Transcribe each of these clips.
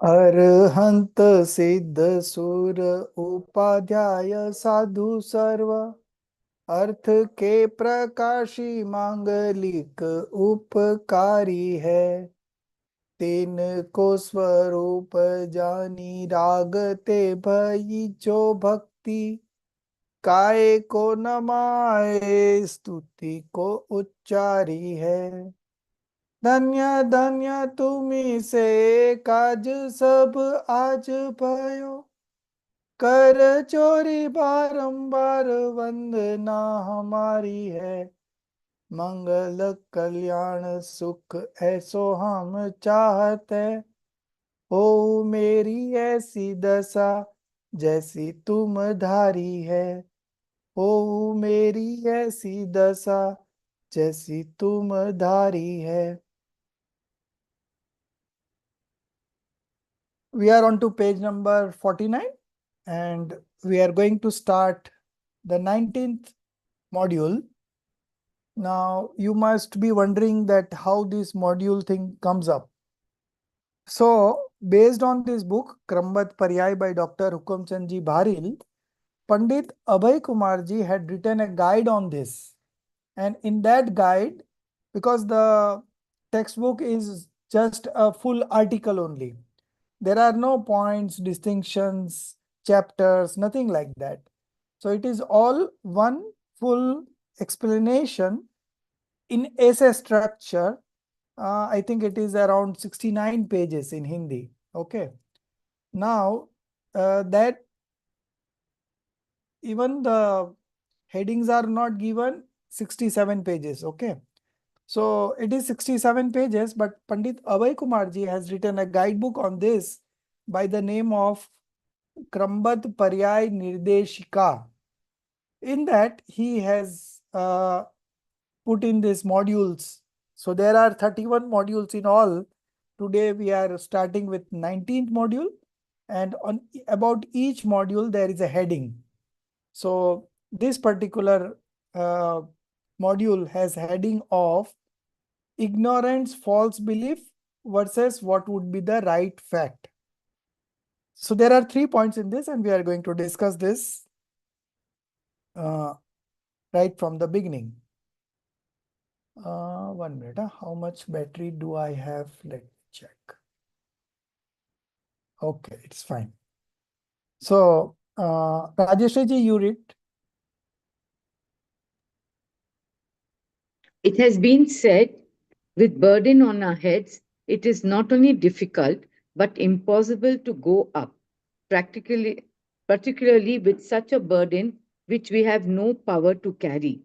अरहंत सिद्ध सुर उपाध्याय साधु सर्व अर्थ के प्रकाशी मांगलिक उपकारी है। तीन को स्वरूप जानी रागते भई जो भक्ति काय को नमाए स्तुति को उच्चारी है। धन्य धन्य तुम्ही से काज सब आज भयो कर चोरी बारंबार वंदना हमारी है। मंगल कल्याण सुख ऐसो हम चाहते हो मेरी ऐसी दशा जैसी तुम धारी है। हो मेरी ऐसी दशा जैसी तुम धारी है। We are on to page number 49 and we are going to start the 19th module. Now you must be wondering that how this module thing comes up. So based on this book Krambat Paryay by Dr. Hukamchand ji Bharil, Pandit Abhay Kumar ji had written a guide on this, and in that guide, because the textbook is just a full article only, there are no points, distinctions, chapters, nothing like that. So it is all one full explanation in essay structure. I think it is around 69 pages in Hindi. Okay. Now that even the headings are not given 67 pages. Okay. So it is 67 pages, but Pandit Abhay Kumar ji has written a guidebook on this by the name of Krambat Paryay Nirdeshika. In that, he has put in these modules. So there are 31 modules in all. Today we are starting with 19th module, and on about each module there is a heading. So this particular module has heading of ignorance, false belief versus what would be the right fact. So there are 3 points in this, and we are going to discuss this right from the beginning. 1 minute. How much battery do I have? Let me check. Okay, it's fine. So, Rajesh ji, you read. It has been said, with burden on our heads, it is not only difficult but impossible to go up, particularly with such a burden which we have no power to carry.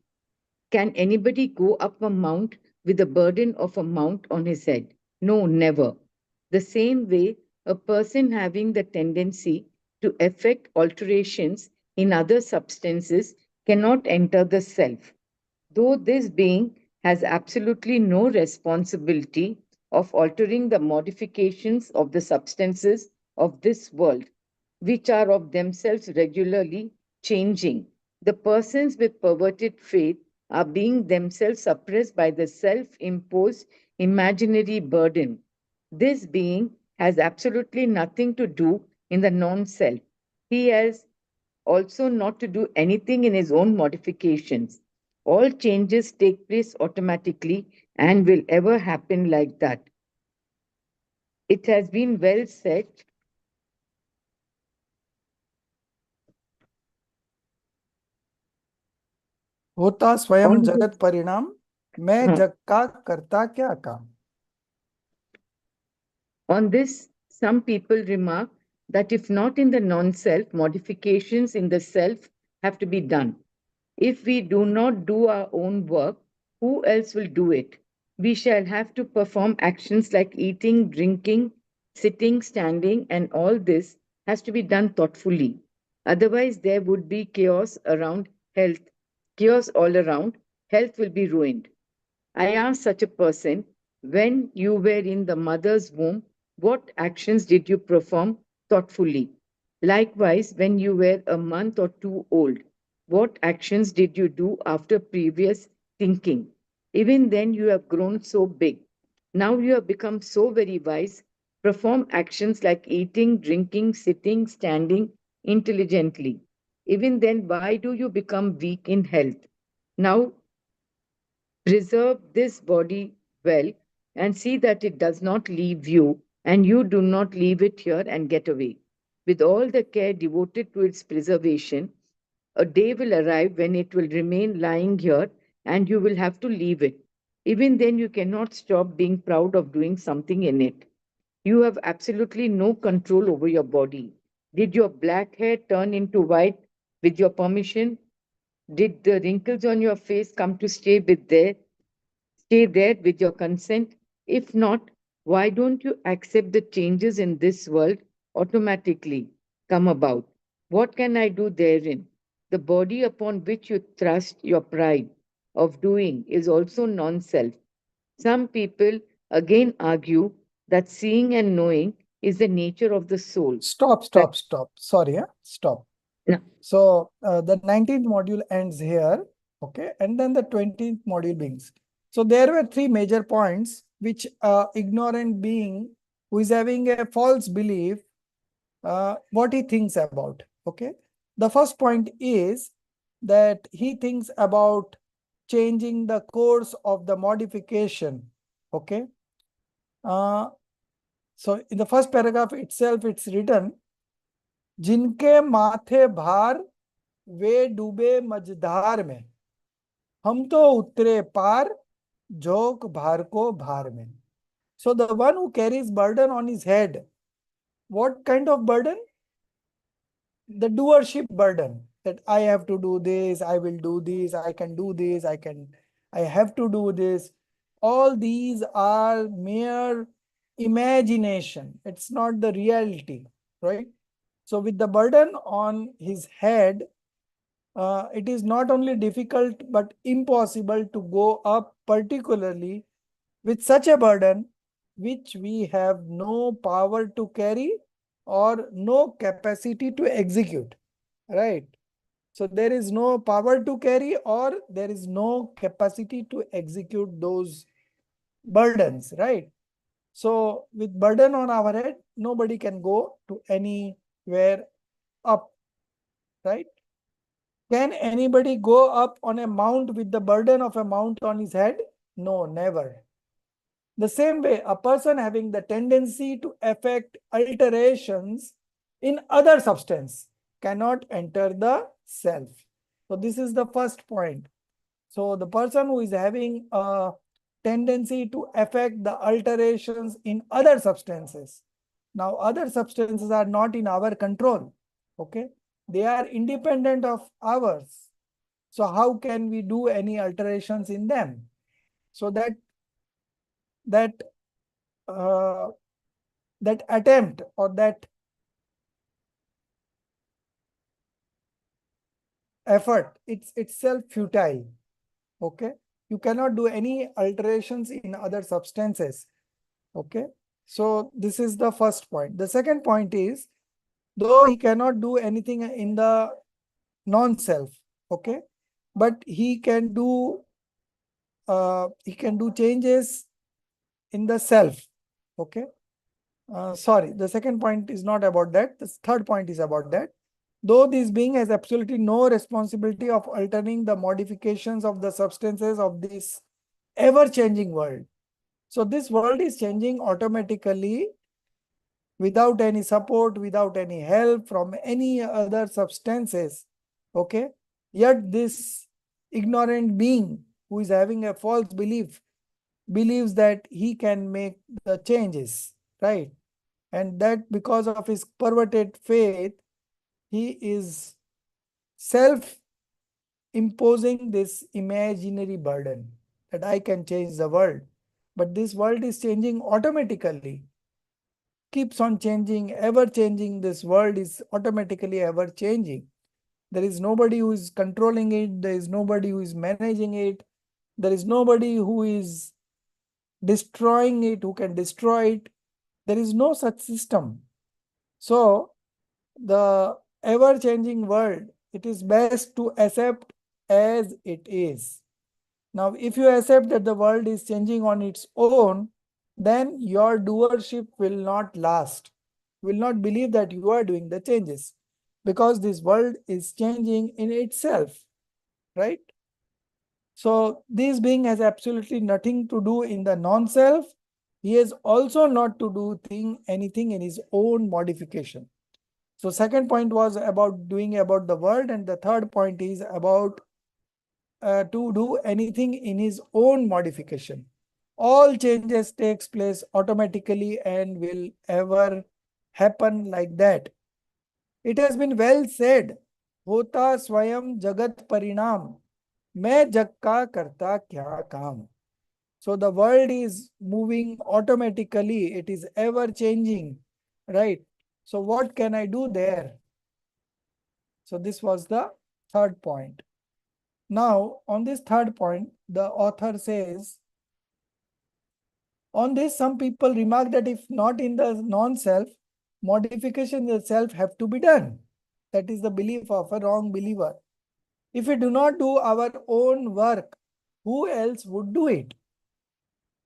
Can anybody go up a mount with the burden of a mount on his head? No, never. The same way, a person having the tendency to effect alterations in other substances cannot enter the self, though this being has absolutely no responsibility of altering the modifications of the substances of this world, which are of themselves regularly changing. The persons with perverted faith are being themselves suppressed by the self-imposed imaginary burden. This being has absolutely nothing to do in the non-self. He has also not to do anything in his own modifications. All changes take place automatically and will ever happen like that. It has been well said. होता स्वयं On जगत this, परिणाम, मैं uh, जग का करता क्या काम. on this, some people remark that if not in the non-self, modifications in the self have to be done. If we do not do our own work, who else will do it? We shall have to perform actions like eating, drinking, sitting, standing, and all this has to be done thoughtfully. Otherwise, there would be chaos around health, chaos all around, health will be ruined. I asked such a person, when you were in the mother's womb, what actions did you perform thoughtfully? Likewise, when you were a month or two old, what actions did you do after previous thinking? Even then, you have grown so big. Now you have become so very wise. Perform actions like eating, drinking, sitting, standing intelligently. Even then, why do you become weak in health? Now preserve this body well and see that it does not leave you and you do not leave it here and get away. With all the care devoted to its preservation, a day will arrive when it will remain lying here and you will have to leave it. Even then, you cannot stop being proud of doing something in it. You have absolutely no control over your body. Did your black hair turn into white with your permission? Did the wrinkles on your face come to stay there with your consent? If not, why don't you accept the changes in this world automatically come about? What can I do therein? The body upon which you thrust your pride of doing is also non self. Some people again argue that seeing and knowing is the nature of the soul. Stop, That stop, stop. Sorry, stop. no, So the 19th module ends here, okay, and then the 20th module begins. So there were three major points which ignorant being who is having a false belief, what he thinks about, okay. The first point is that he thinks about changing the course of the modification, okay. Uh, so in the first paragraph itself, it's written, जिनके माथे भार वे डूबे मझधार में, हम तो उतरे पार झोंक भार को भार में. So the one who carries burden on his head, what kind of burden? The doership burden, that I have to do this, I will do this, I can do this, I have to do this. All these are mere imagination. It's not the reality, right? So with the burden on his head, it is not only difficult but impossible to go up, particularly with such a burden which we have no power to carry or no capacity to execute, right? So there is no power to carry or there is no capacity to execute those burdens, right? So with burden on our head, nobody can go to anywhere up, right? Can anybody go up on a mount with the burden of a mount on his head? No, never. The same way, a person having the tendency to affect alterations in other substance cannot enter the self. So this is the first point. So the person who is having a tendency to affect the alterations in other substances. Now, other substances are not in our control. Okay. They are independent of ours. So how can we do any alterations in them? So that uh, that attempt or that effort, it's itself futile. Okay. You cannot do any alterations in other substances. Okay. So this is the first point. The second point is, though he cannot do anything in the non-self, okay, but he can do changes in the self. Okay. Sorry, the second point is not about that. The third point is about that. Though this being has absolutely no responsibility of altering the modifications of the substances of this ever-changing world. So this world is changing automatically without any support, without any help from any other substances. Okay. Yet this ignorant being who is having a false belief believes that he can make the changes, right? And that because of his perverted faith, he is self imposing this imaginary burden that I can change the world. But this world is changing automatically, keeps on changing, ever changing. This world is automatically ever changing. There is nobody who is controlling it, there is nobody who is managing it, there is nobody who is destroying it, who can destroy it. There is no such system. So, the ever changing world, it is best to accept as it is. Now, if you accept that the world is changing on its own, then your doership will not last. You will not believe that you are doing the changes because this world is changing in itself, right? So, this being has absolutely nothing to do in the non-self. He has also not to do anything in his own modification. So, second point was about doing about the world, and the third point is about to do anything in his own modification. All changes takes place automatically and will ever happen like that. It has been well said, होता स्वयं जगत परिणाम, मैं जग का करता क्या काम. So the world is moving automatically. It is ever changing, right? So what can I do there? So this was the third point. Now, on this third point, the author says, on this, some people remark that if not in the non-self, modification in the self have to be done. That is the belief of a wrong believer. If we do not do our own work, who else would do it?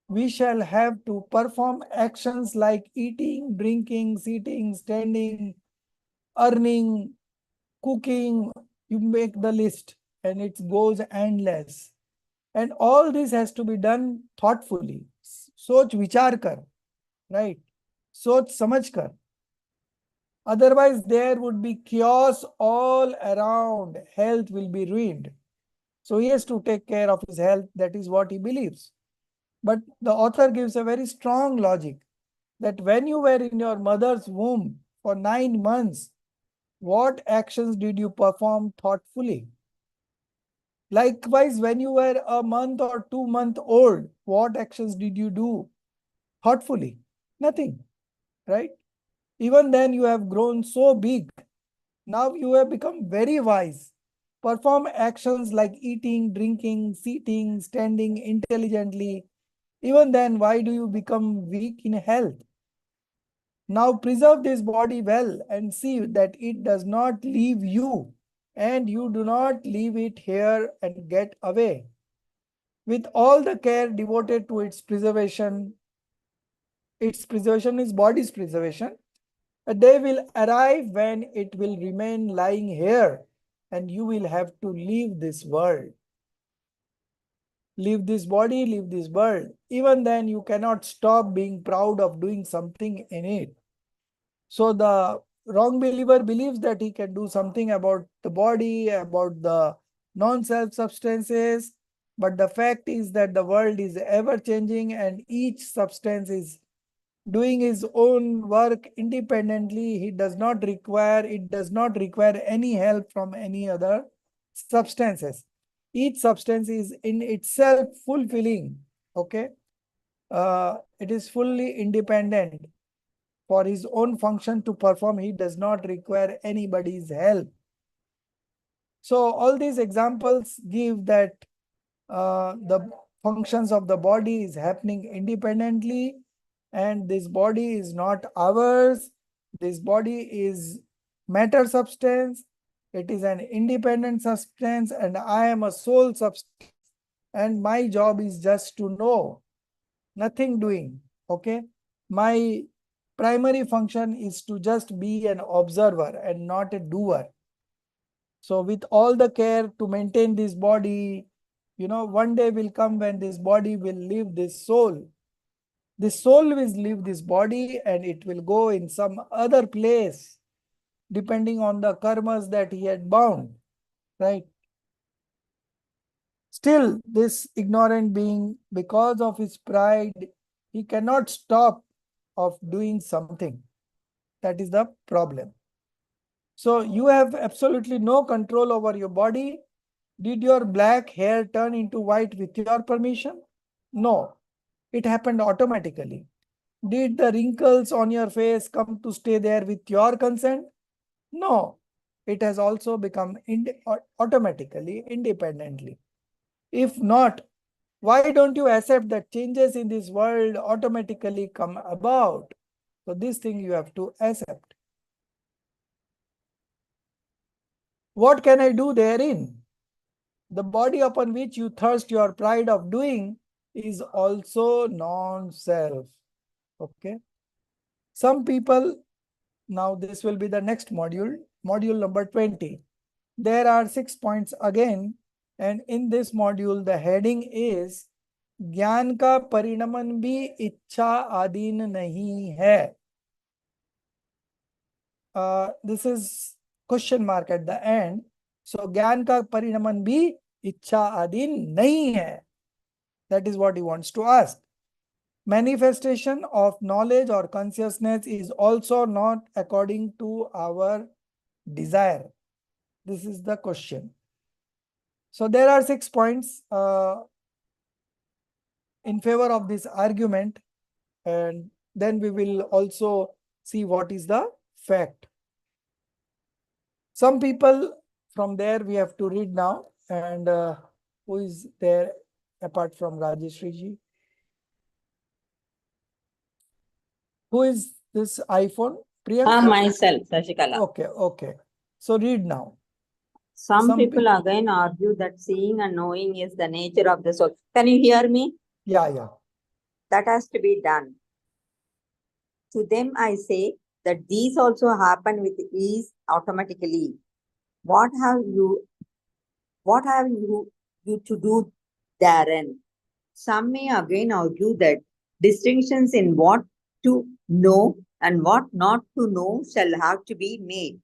We shall have to perform actions like eating, drinking, sitting, standing, earning, cooking. You make the list and it goes endless. And all this has to be done thoughtfully. सोच विचार कर, right? सोच समझ कर. Otherwise, there would be chaos all around. Health will be ruined. So he has to take care of his health. That is what he believes. But the author gives a very strong logic that when you were in your mother's womb for 9 months, what actions did you perform thoughtfully? Likewise, when you were a month or 2 month old, what actions did you do thoughtfully? Nothing, right? Even then, you have grown so big. Now you have become very wise. Perform actions like eating, drinking, sitting, standing intelligently. Even then, why do you become weak in health? Now preserve this body well and see that it does not leave you and you do not leave it here and get away. With all the care devoted to its preservation is body's preservation. A day will arrive when it will remain lying here and you will have to leave this world. Leave this body, leave this world. Even then, you cannot stop being proud of doing something in it. So the wrong believer believes that he can do something about the body, about the non-self substances. But the fact is that the world is ever changing and each substance is doing his own work independently. It does not require any help from any other substances. Each substance is in itself fulfilling. Okay. It is fully independent. For his own function to perform, he does not require anybody's help. So all these examples give that the functions of the body is happening independently and this body is not ours. This body is matter substance. It is an independent substance and I am a soul substance and my job is just to know, nothing doing. Okay. My primary function is to just be an observer and not a doer. So with all the care to maintain this body, one day will come when this body will leave this soul. The soul will leave this body and it will go in some other place, depending on the karmas that he had bound, right? Still, this ignorant being, because of his pride, he cannot stop of doing something. That is the problem. So you have absolutely no control over your body. Did your black hair turn into white with your permission? No, it happened automatically. Did the wrinkles on your face come to stay there with your consent? No, it has also become automatically, independently. If not, why don't you accept that changes in this world automatically come about? So this thing you have to accept. What can I do therein? The body upon which you thirst your pride of doing is also non-self. Okay. Some people, now this will be the next module, module number 20. There are 6 points again, and in this module, the heading is ज्ञान का परिणमन भी इच्छा अधीन नहीं है. This is question mark at the end. So ज्ञान का परिणमन भी इच्छा अधीन नहीं है. That is what he wants to ask. Manifestation of knowledge or consciousness is also not according to our desire. This is the question. So there are 6 points in favor of this argument, and then we will also see what is the fact. Some people from there we have to read now, and who is there apart from Rajeshri ji? Who is this iPhone? Priyanka? Myself, Shashikala. Okay, okay. So read now. Some people again argue that seeing and knowing is the nature of the soul. Can you hear me? Yeah, yeah. That has to be done. To them, I say that these also happen with ease automatically. What have you to do therein? Some may again argue that distinctions in what to know and what not to know shall have to be made.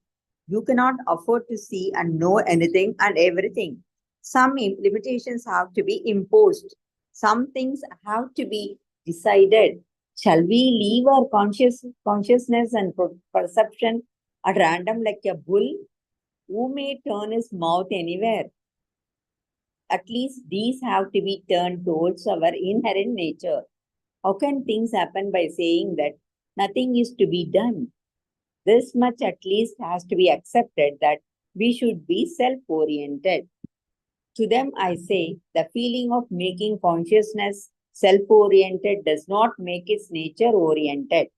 You cannot afford to see and know anything and everything. Some limitations have to be imposed. Some things have to be decided. Shall we leave our consciousness and perception at random like a bull who may turn his mouth anywhere? At least these have to be turned towards our inherent nature. How can things happen by saying that nothing is to be done? This much at least has to be accepted, that we should be self-oriented. To them, I say, the feeling of making consciousness self-oriented does not make its nature-oriented.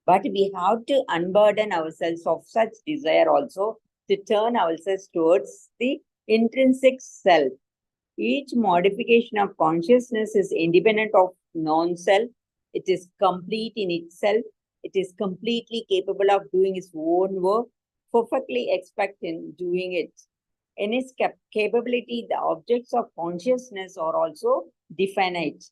But we have to unburden ourselves of such desire also to turn ourselves towards the intrinsic self. Each modification of consciousness is independent of non-self. It is complete in itself. It is completely capable of doing its own work, perfectly expectant doing it. In its capability, the objects of consciousness are also definite.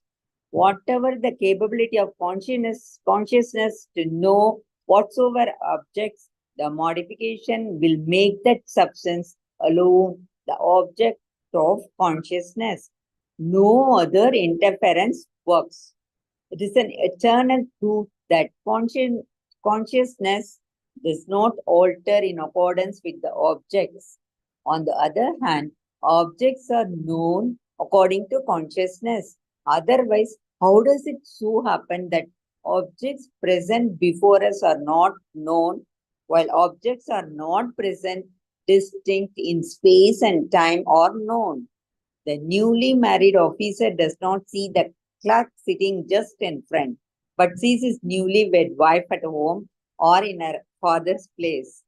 Whatever the capability of consciousness to know whatsoever objects, the modification will make that substance alone the object of consciousness. No other interference works. It is an eternal truth that consciousness does not alter in accordance with the objects. On the other hand, objects are known according to consciousness. Otherwise, how does it so happen that objects present before us are not known, while objects are not present, distinct in space and time, are known? The newly married officer does not see the clerk sitting just in front, but sees his newly wed wife at home or in her father's place.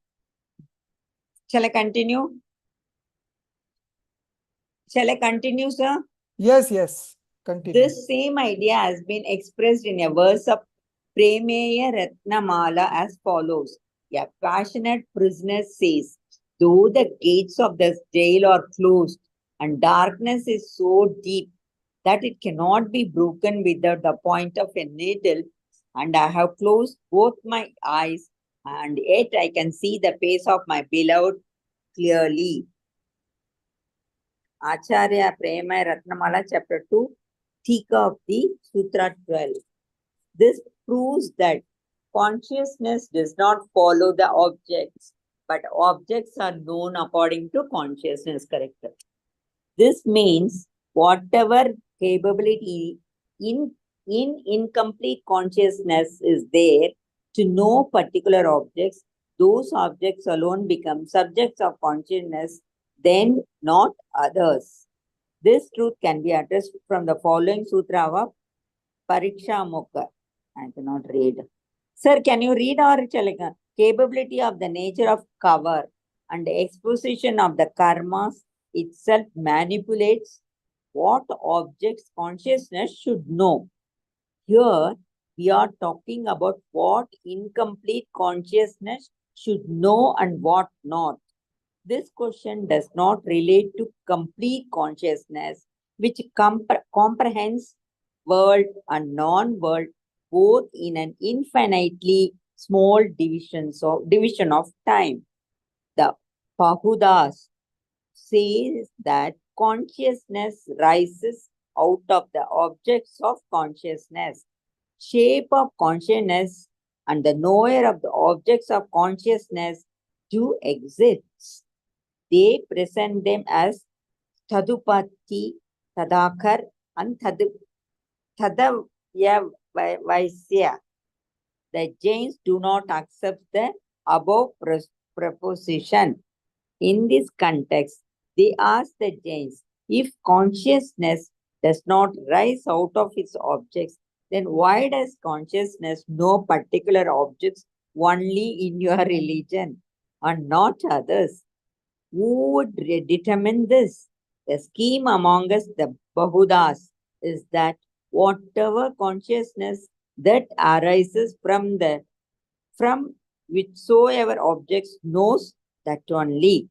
Shall I continue? Shall I continue, sir? Yes, yes. Continue. This same idea has been expressed in a verse of Premeya Ratnamala as follows. A passionate prisoner says, though the gates of the jail are closed and darkness is so deep, that it cannot be broken without the point of a needle, and I have closed both my eyes, and yet I can see the face of my beloved clearly. Acharya Prema Ratnamala, chapter 2, Tika of the Sutra 12. This proves that consciousness does not follow the objects, but objects are known according to consciousness, correct? This means whatever capability in incomplete consciousness is there to know particular objects, those objects alone become subjects of consciousness, then not others. This truth can be addressed from the following sutra of Pariksha Mukha. I cannot read. Sir, can you read or chalika? Capability of the nature of cover and exposition of the karmas itself manipulates what objects consciousness should know. Here, we are talking about what incomplete consciousness should know and what not. This question does not relate to complete consciousness, which comprehends world and non-world both in an infinitely small division of time. The Pahudas says that consciousness rises out of the objects of consciousness, shape of consciousness, and the knower of the objects of consciousness do exist. They present them as Tadupati, Tadakar, and Tadavaisya. The Jains do not accept the above proposition. In this context, they ask the Jains, if consciousness does not rise out of its objects, then why does consciousness know particular objects only in your religion and not others? Who would determine this? The scheme among us, the Bahudas, is that whatever consciousness that arises from whichsoever objects knows that only.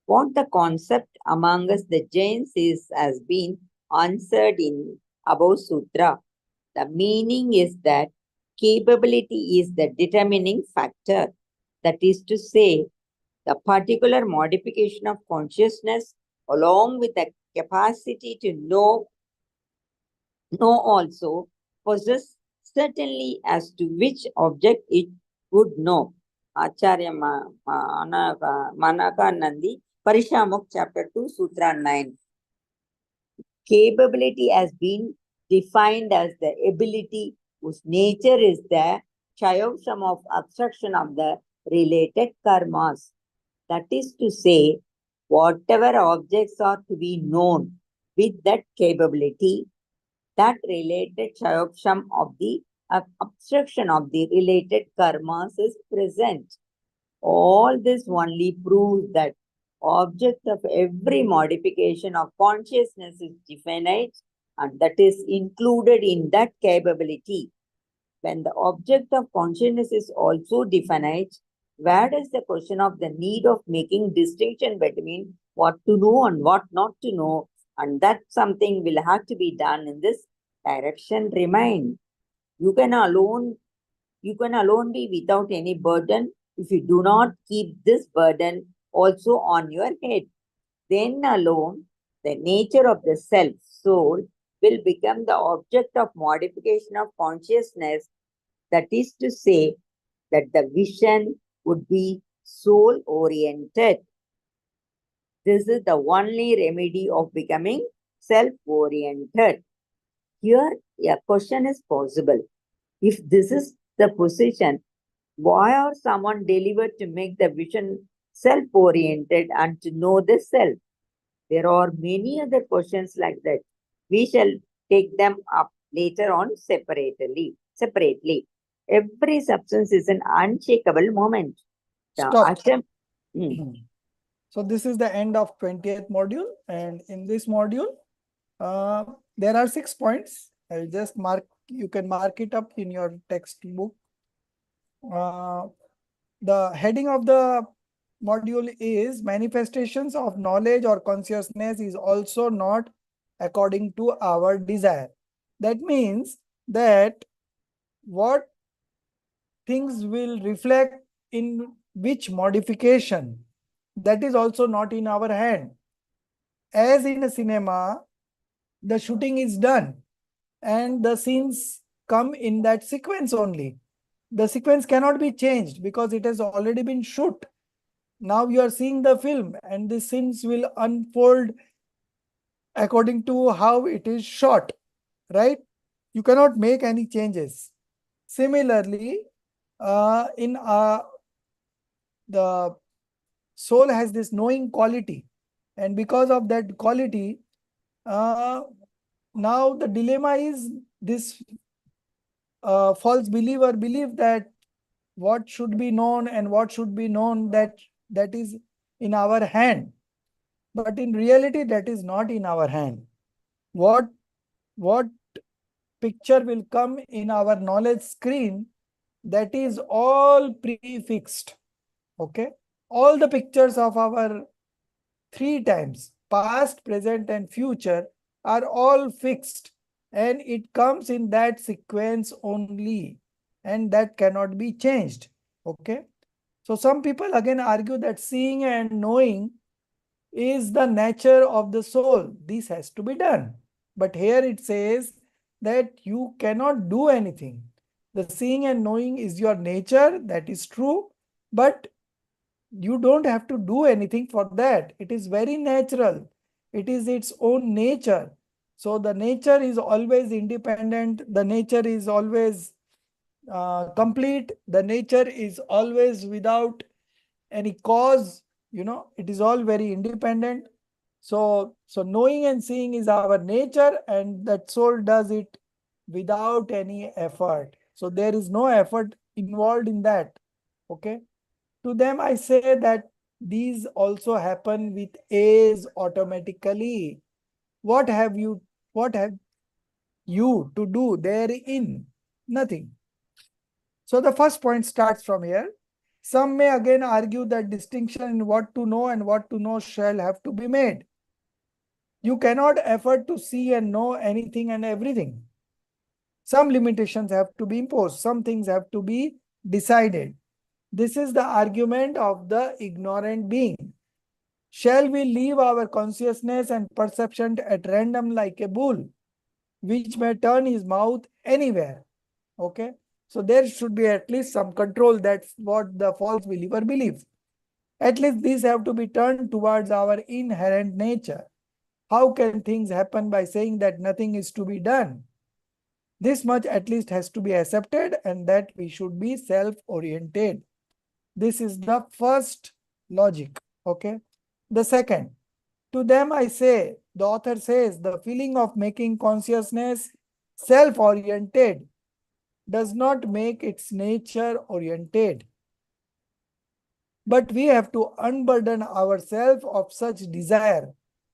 What the concept among us, the Jains, is has been answered in above sutra. The meaning is that capability is the determining factor. That is to say, the particular modification of consciousness, along with the capacity to know also, possess certainly as to which object it would know. Acharya Manaka Nandi, Parishamuk, chapter 2, Sutra 9. Capability has been defined as the ability whose nature is the chayosam of obstruction of the related karmas. That is to say, whatever objects are to be known with that capability, that related chayoksham of the obstruction of the related karmas is present. All this only proves that object of every modification of consciousness is definite, and that is included in that capability. When the object of consciousness is also definite, where does the question of the need of making distinction between what to know and what not to know, and that something will have to be done in this direction remain. You can alone be without any burden if you do not keep this burden also on your head. Then alone, the nature of the self, soul, will become the object of modification of consciousness. That is to say, that the vision would be soul-oriented. This is the only remedy of becoming self-oriented. Here, a question is possible. If this is the position, why are someone delivered to make the vision self-oriented and to know the self? There are many other questions like that. We shall take them up later on separately. Every substance is an unshakable moment. Stop. So this is the end of 20th module, and in this module, there are 6 points. I'll just mark, you can mark it up in your textbook. The heading of the module is manifestations of knowledge or consciousness is also not according to our desire. That means that what things will reflect in which modification, that is also not in our hand. As in a cinema, the shooting is done and the scenes come in that sequence only. The sequence cannot be changed because it has already been shot. Now you are seeing the film and the scenes will unfold according to how it is shot, right? You cannot make any changes. Similarly, in the soul has this knowing quality, and because of that quality, now the dilemma is this false believer believe that what should be known and what should be known, that is in our hand, but in reality that is not in our hand. What picture will come in our knowledge screen, that is all prefixed. Okay, all the pictures of our three times, past, present and future, are all fixed, and it comes in that sequence only, and that cannot be changed. Okay, so some people again argue that seeing and knowing is the nature of the soul. This has to be done. But here it says that you cannot do anything. The seeing and knowing is your nature, that is true, but you don't have to do anything for that. It is very natural. It is its own nature. So the nature is always independent. The nature is always complete. The nature is always without any cause. It is all very independent. So knowing and seeing is our nature, and that soul does it without any effort. So there is no effort involved in that. Okay. To them, I say that these also happen with age automatically. What have you to do therein? Nothing. So the first point starts from here. Some may again argue that distinction in what to know and what to know shall have to be made. You cannot afford to see and know anything and everything. Some limitations have to be imposed. Some things have to be decided. This is the argument of the ignorant being. Shall we leave our consciousness and perception at random like a bull, which may turn his mouth anywhere? Okay. So there should be at least some control. That's what the false believer believes. At least these have to be turned towards our inherent nature. How can things happen by saying that nothing is to be done? This much at least has to be accepted, and that we should be self-oriented. This is the first logic. Okay. The second, to them I say, the author says, the feeling of making consciousness self-oriented does not make its nature oriented. But we have to unburden ourselves of such desire.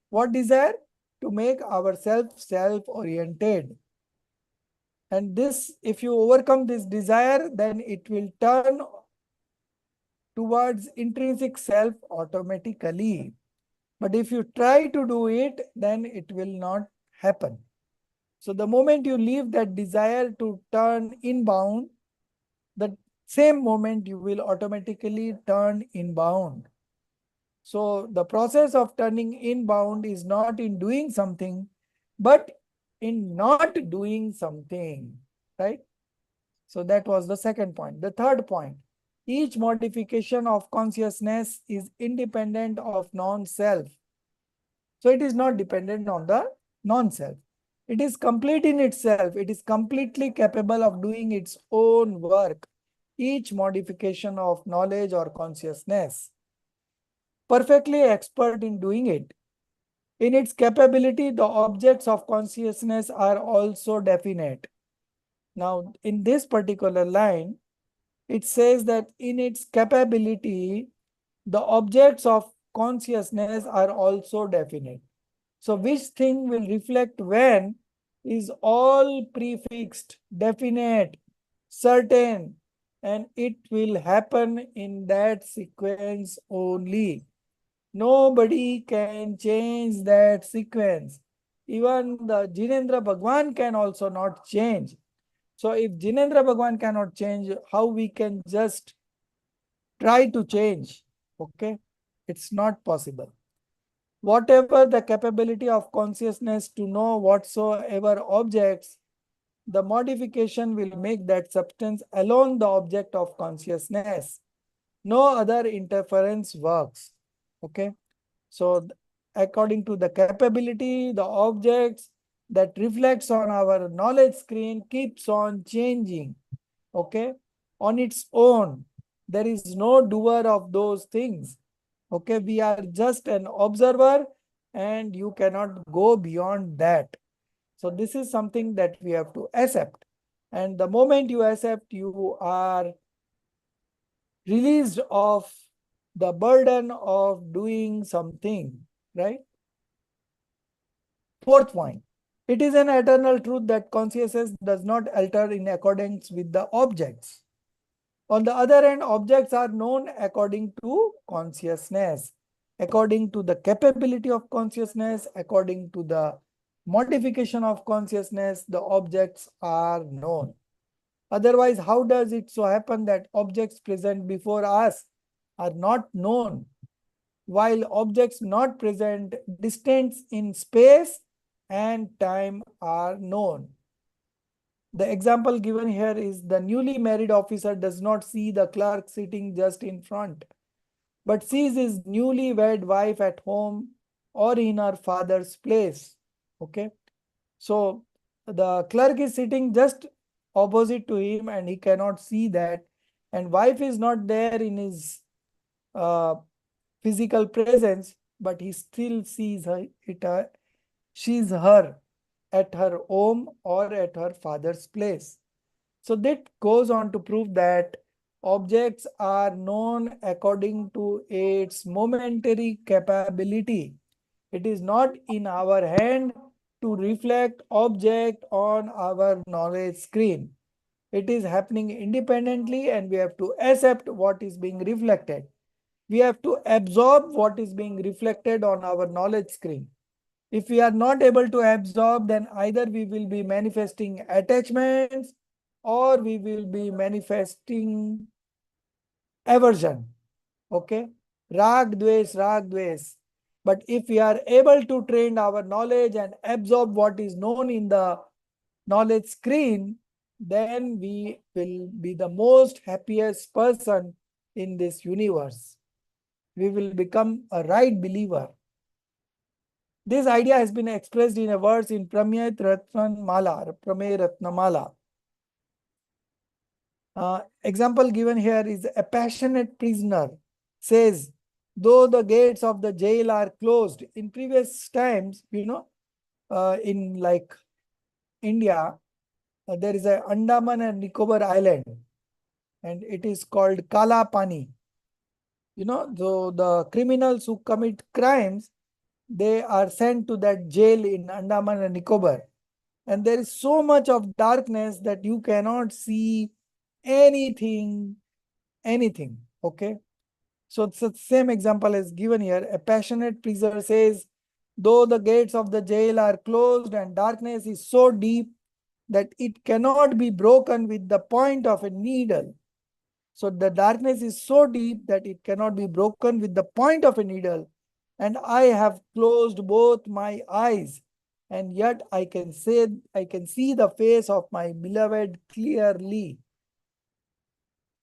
What desire? To make ourselves self-oriented. And this, if you overcome this desire, then it will turn towards intrinsic self automatically. But if you try to do it, then it will not happen. So the moment you leave that desire to turn inbound, the same moment you will automatically turn inbound. So the process of turning inbound is not in doing something, but in not doing something, right? So that was the second point. The third point, each modification of consciousness is independent of non-self. So it is not dependent on the non-self. It is complete in itself. It is completely capable of doing its own work. Each modification of knowledge or consciousness. Perfectly expert in doing it. In its capability, the objects of consciousness are also definite. Now, in this particular line, it says that in its capability, the objects of consciousness are also definite. So which thing will reflect when is all prefixed, definite, certain, and it will happen in that sequence only. Nobody can change that sequence. even the Jinendra Bhagwan can also not change. So if Jinendra Bhagwan cannot change, how we can just try to change? Okay, it's not possible. Whatever the capability of consciousness to know whatsoever objects, the modification will make that substance alone the object of consciousness. No other interference works. Okay. So according to the capability, the objects that reflects on our knowledge screen keeps on changing. Okay. On its own. There is no doer of those things. Okay. We are just an observer and you cannot go beyond that. So this is something that we have to accept. And the moment you accept, you are released of the burden of doing something, right? Fourth point, it is an eternal truth that consciousness does not alter in accordance with the objects. On the other hand, objects are known according to consciousness, according to the capability of consciousness, according to the modification of consciousness, the objects are known. Otherwise, how does it so happen that objects present before us are not known, while objects not present distant in space and time are known? The example given here is the newly married officer does not see the clerk sitting just in front, but sees his newly wed wife at home or in her father's place. Okay. So the clerk is sitting just opposite to him and he cannot see that. And wife is not there in his uh, physical presence, but he still sees her, she's her at her home or at her father's place. So that goes on to prove that objects are known according to its momentary capability. It is not in our hand to reflect object on our knowledge screen. It is happening independently and we have to accept what is being reflected. We have to absorb what is being reflected on our knowledge screen. If we are not able to absorb, then either we will be manifesting attachments or we will be manifesting aversion. Okay. Rag, dves. But if we are able to train our knowledge and absorb what is known in the knowledge screen, then we will be the most happiest person in this universe. We will become a right believer. This idea has been expressed in a verse in Pramey Ratnamala. Example given here is a passionate prisoner says, though the gates of the jail are closed. In previous times, in like India, there is a Andaman and Nicobar Island, and it is called Kala Pani. So the criminals who commit crimes, they are sent to that jail in Andaman and Nicobar. And there is so much of darkness that you cannot see anything. Okay. So it's the same example is given here. A passionate prisoner says, though the gates of the jail are closed and darkness is so deep that it cannot be broken with the point of a needle. So the darkness is so deep that it cannot be broken with the point of a needle. And I have closed both my eyes, and yet I can see the face of my beloved clearly.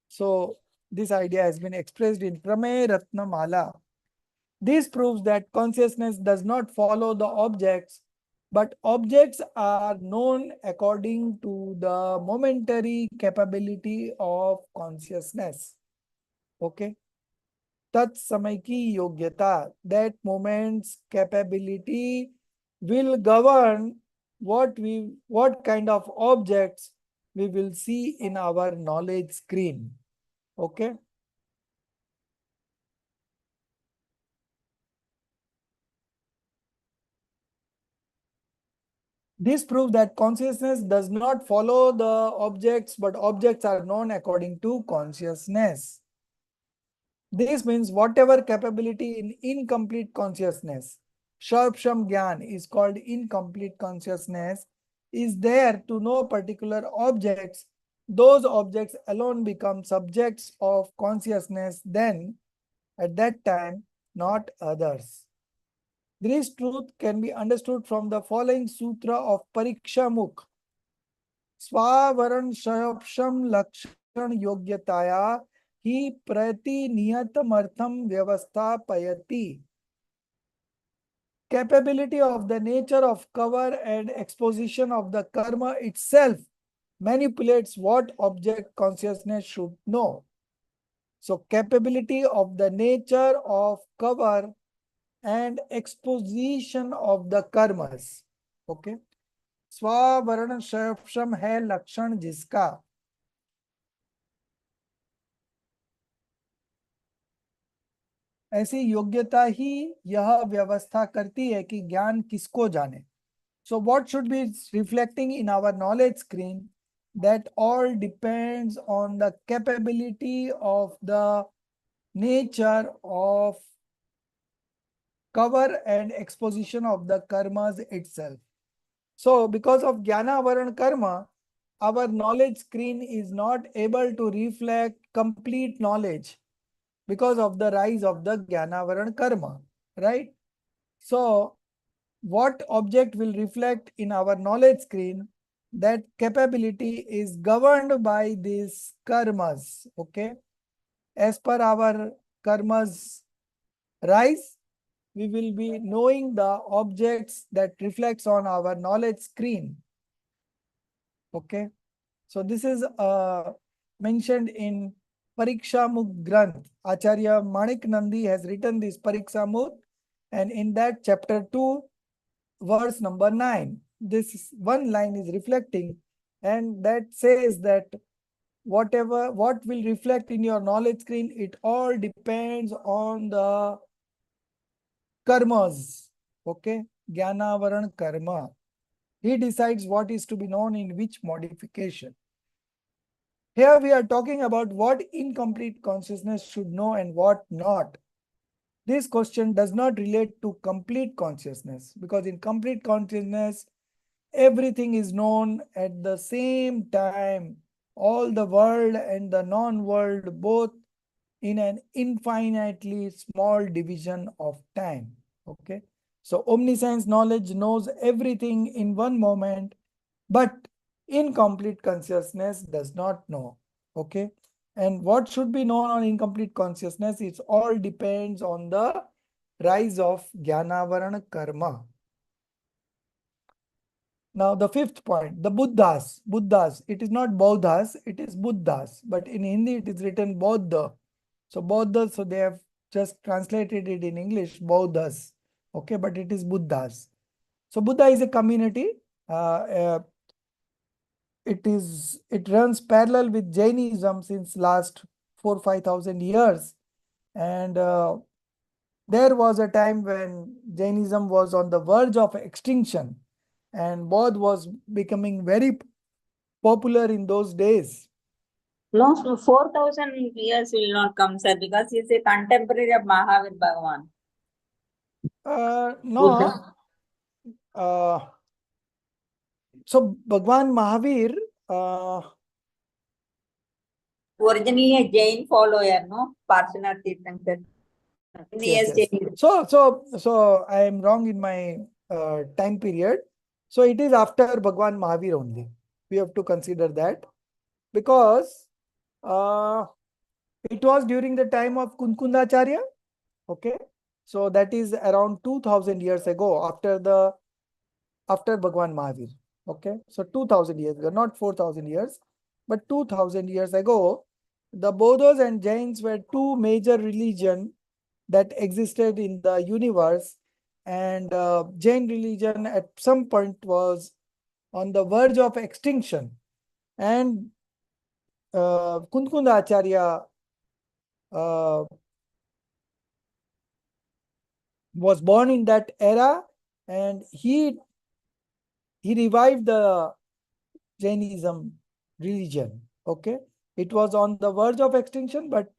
So this idea has been expressed in Pramey Ratnamala. This proves that consciousness does not follow the objects, but objects are known according to the momentary capability of consciousness. Okay. Tat samay ki yogyata, that moment's capability will govern what kind of objects we will see in our knowledge screen. Okay. This proves that consciousness does not follow the objects, but objects are known according to consciousness. This means whatever capability in incomplete consciousness Sharpsham Gyan is called incomplete consciousness, is there to know particular objects. Those objects alone become subjects of consciousness, then at that time, not others. This truth can be understood from the following sutra of Pariksha Mukh. Swavaran Shayapsham Lakshan Yogyataya Hi Prati Niyatamartham Vyavasthapayati. Capability of the nature of cover and exposition of the karma itself manipulates what object consciousness should know. So capability of the nature of cover and exposition of the karmas. Okay. स्ववर्ण सक्षम है लक्षण जिसका, ऐसी योग्यता ही यह व्यवस्था करती है कि ज्ञान किसको जाने. So what should be reflecting in our knowledge screen? That all depends on the capability of the nature of cover and exposition of the karmas itself. So because of Jnana Varan Karma, our knowledge screen is not able to reflect complete knowledge because of the rise of the Jnana Varan Karma, right? So what object will reflect in our knowledge screen? That capability is governed by these karmas, okay? As per our karmas rise, we will be knowing the objects that reflects on our knowledge screen. Okay, so this is mentioned in Pariksha Mukh Granth. Acharya Manik Nandi has written this Pariksha Mukh, and in that chapter 2, verse number 9, this one line is reflecting, and that says that what will reflect in your knowledge screen, it all depends on the karmas. Okay, Jnana Varan Karma. He decides what is to be known in which modification. Here we are talking about what incomplete consciousness should know and what not. This question does not relate to complete consciousness, because in complete consciousness, everything is known at the same time. All the world and the non-world, both in an infinitely small division of time. Okay. So omniscience knowledge knows everything in one moment, but incomplete consciousness does not know. Okay. And what should be known on incomplete consciousness? It all depends on the rise of Jnanavarana karma. Now the fifth point, the Buddhas. Buddhas. It is not Bodhas, it is Buddhas. But in Hindi it is written Bodha. So Bodhas, so they have just translated it in English, Bodhas. Okay, but it is Buddhas. So Buddha is a community. It runs parallel with Jainism since last 4,000-5,000 years. And there was a time when Jainism was on the verge of extinction, and Bodh was becoming very popular in those days. Close to 4,000 years will not come, sir, because he is a contemporary of Mahavir Bhagavan. No. So Bhagwan Mahavir, Originally a Jain follower, no? Parshanath Tirthankar. yes. So I am wrong in my time period. So it is after Bhagwan Mahavir only. We have to consider that, because it was during the time of Kunkundacharya. Okay, so that is around 2,000 years ago, after Bhagwan Mahavir. Okay, so 2,000 years ago, not 4,000 years, but 2,000 years ago, the Bodhas and Jains were two major religions that existed in the universe, and Jain religion at some point was on the verge of extinction, and Kunkunda Acharya was born in that era, and he revived the Jainism religion. Okay, it was on the verge of extinction, but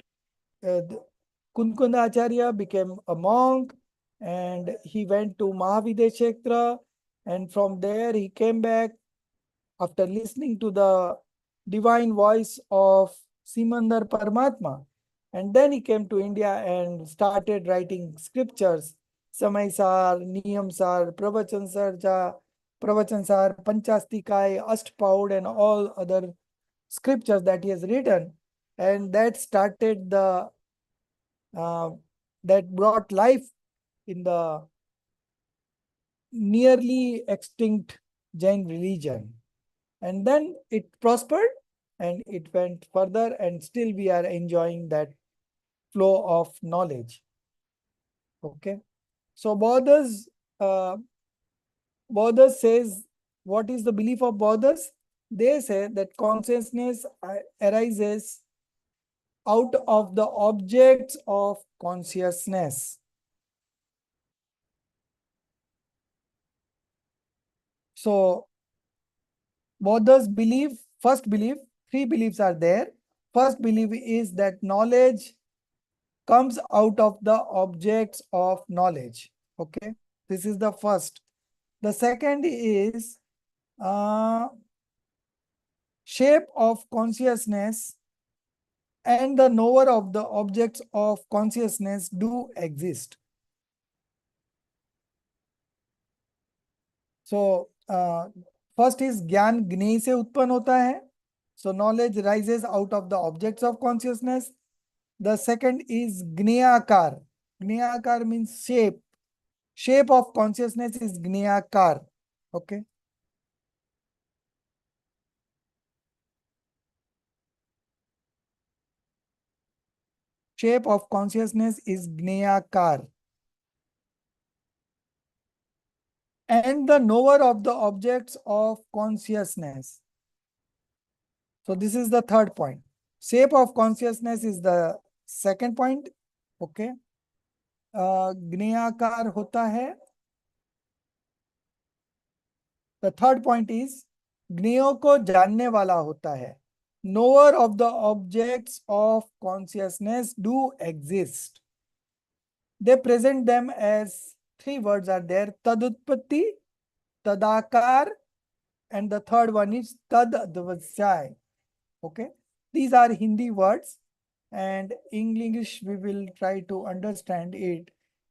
Kunkunda Acharya became a monk, and he went to Mahavideshetra, and from there he came back after listening to the divine voice of Simandar Paramatma. And then he came to India and started writing scriptures, Samaisar, Niyamsar, Pravachan Sar, Panchastikai, Ashtpaud, and all other scriptures that he has written. And that started uh, that brought life in the nearly extinct Jain religion. And then it prospered and it went further, and still we are enjoying that flow of knowledge. Okay. So uh, Bauddhas says, what is the belief of Bauddhas? They say that consciousness arises out of the objects of consciousness. So Bauddhas believe, first belief, three beliefs are there. First belief is that knowledge comes out of the objects of knowledge. Okay, this is the first. The second is shape of consciousness and the knower of the objects of consciousness do exist. So first is ज्ञान ज्ञेय से उत्पन्न होता है. So knowledge rises out of the objects of consciousness. The second is gneyakar. Gneyakar means shape. Shape of consciousness is gneyakar. Okay. Shape of consciousness is gneyakar. And the knower of the objects of consciousness. So this is the third point. Shape of consciousness is the second point. Okay. gneyakar hota hai. The third point is ज्ञेयों को जानने वाला होता है. Knower of the objects of consciousness do exist. They present them as three words are there: tadutpatti, tadakar, and the third one is tadadvasai. Okay, these are Hindi words, and in English we will try to understand it.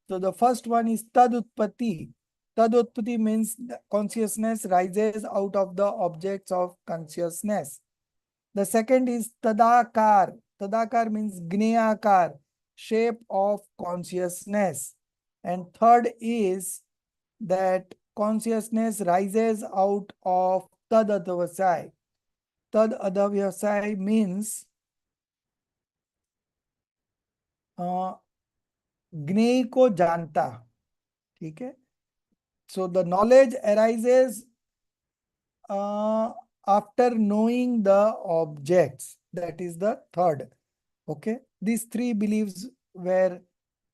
So the first one is tadutpatti. Tadutpatti means consciousness rises out of the objects of consciousness. The second is tadakar. Tadakar means gneyakar, shape of consciousness. And third is that consciousness rises out of tadadvasai. Tadadvasai means ज्ञेय को जानता. ठीक है. So the knowledge arises after knowing the objects. That is the third. Okay. These three beliefs were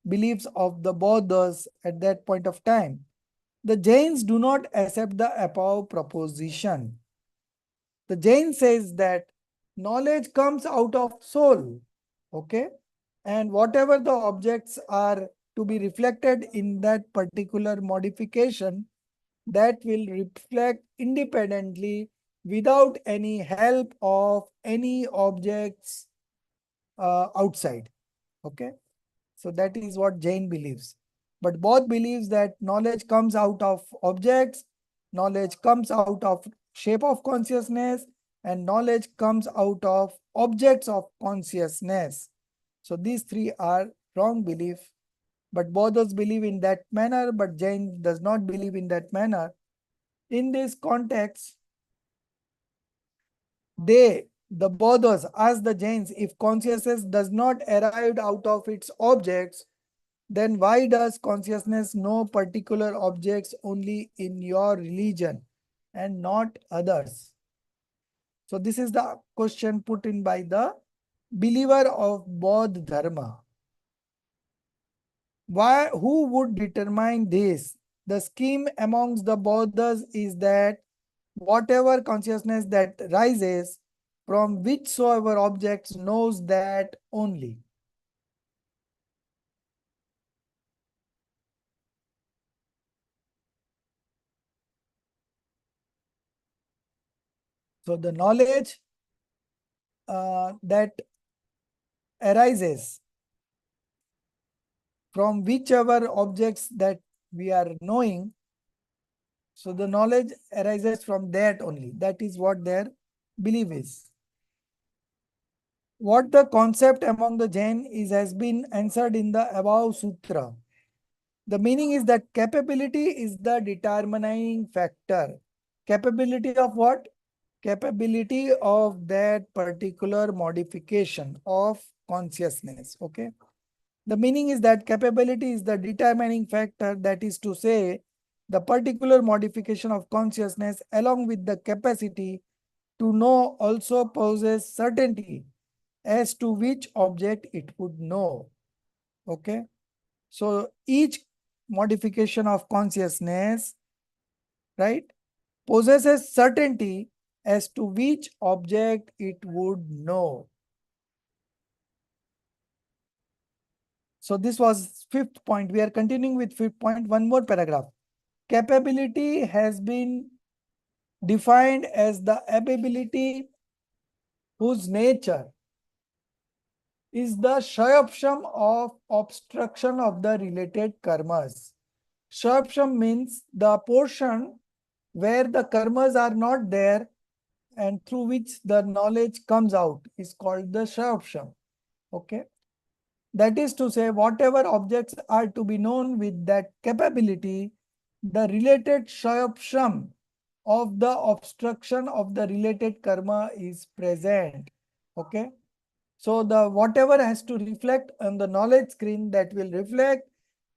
beliefs of the Bauddhas at that point of time. The Jains do not accept the above proposition. The Jain says that knowledge comes out of soul. Okay. And whatever the objects are to be reflected in that particular modification, that will reflect independently without any help of any objects outside. Okay. So that is what Jain believes. But both believes that knowledge comes out of objects, knowledge comes out of shape of consciousness, and knowledge comes out of objects of consciousness. So these three are wrong belief. But Bauddhas believe in that manner, but Jain does not believe in that manner. In this context, the Bauddhas, ask the Jains, if consciousness does not arrive out of its objects, then why does consciousness know particular objects only in your religion and not others? So this is the question put in by the believer of Bodh Dharma. Why? Who would determine this? The scheme amongst the Bodhas is that whatever consciousness that rises from whichsoever objects knows that only. So the knowledge that arises from whichever objects that we are knowing, so the knowledge arises from that only. That is what their belief is. What the concept among the Jain is has been answered in the above sutra. The meaning is that capability is the determining factor. Capability of what? Capability of that particular modification of consciousness. Okay. The meaning is that capability is the determining factor, that is to say, the particular modification of consciousness along with the capacity to know also possesses certainty as to which object it would know. Okay. So each modification of consciousness, right, possesses certainty as to which object it would know. So this was fifth point. We are continuing with fifth point, one more paragraph. Capability has been defined as the ability whose nature is the shayapsham of obstruction of the related karmas. Shayapsham means the portion where the karmas are not there and through which the knowledge comes out is called the shayapsham. Okay. That is to say, whatever objects are to be known with that capability, the related shayapsham of the obstruction of the related karma is present. Okay. So the whatever has to reflect on the knowledge screen, that will reflect,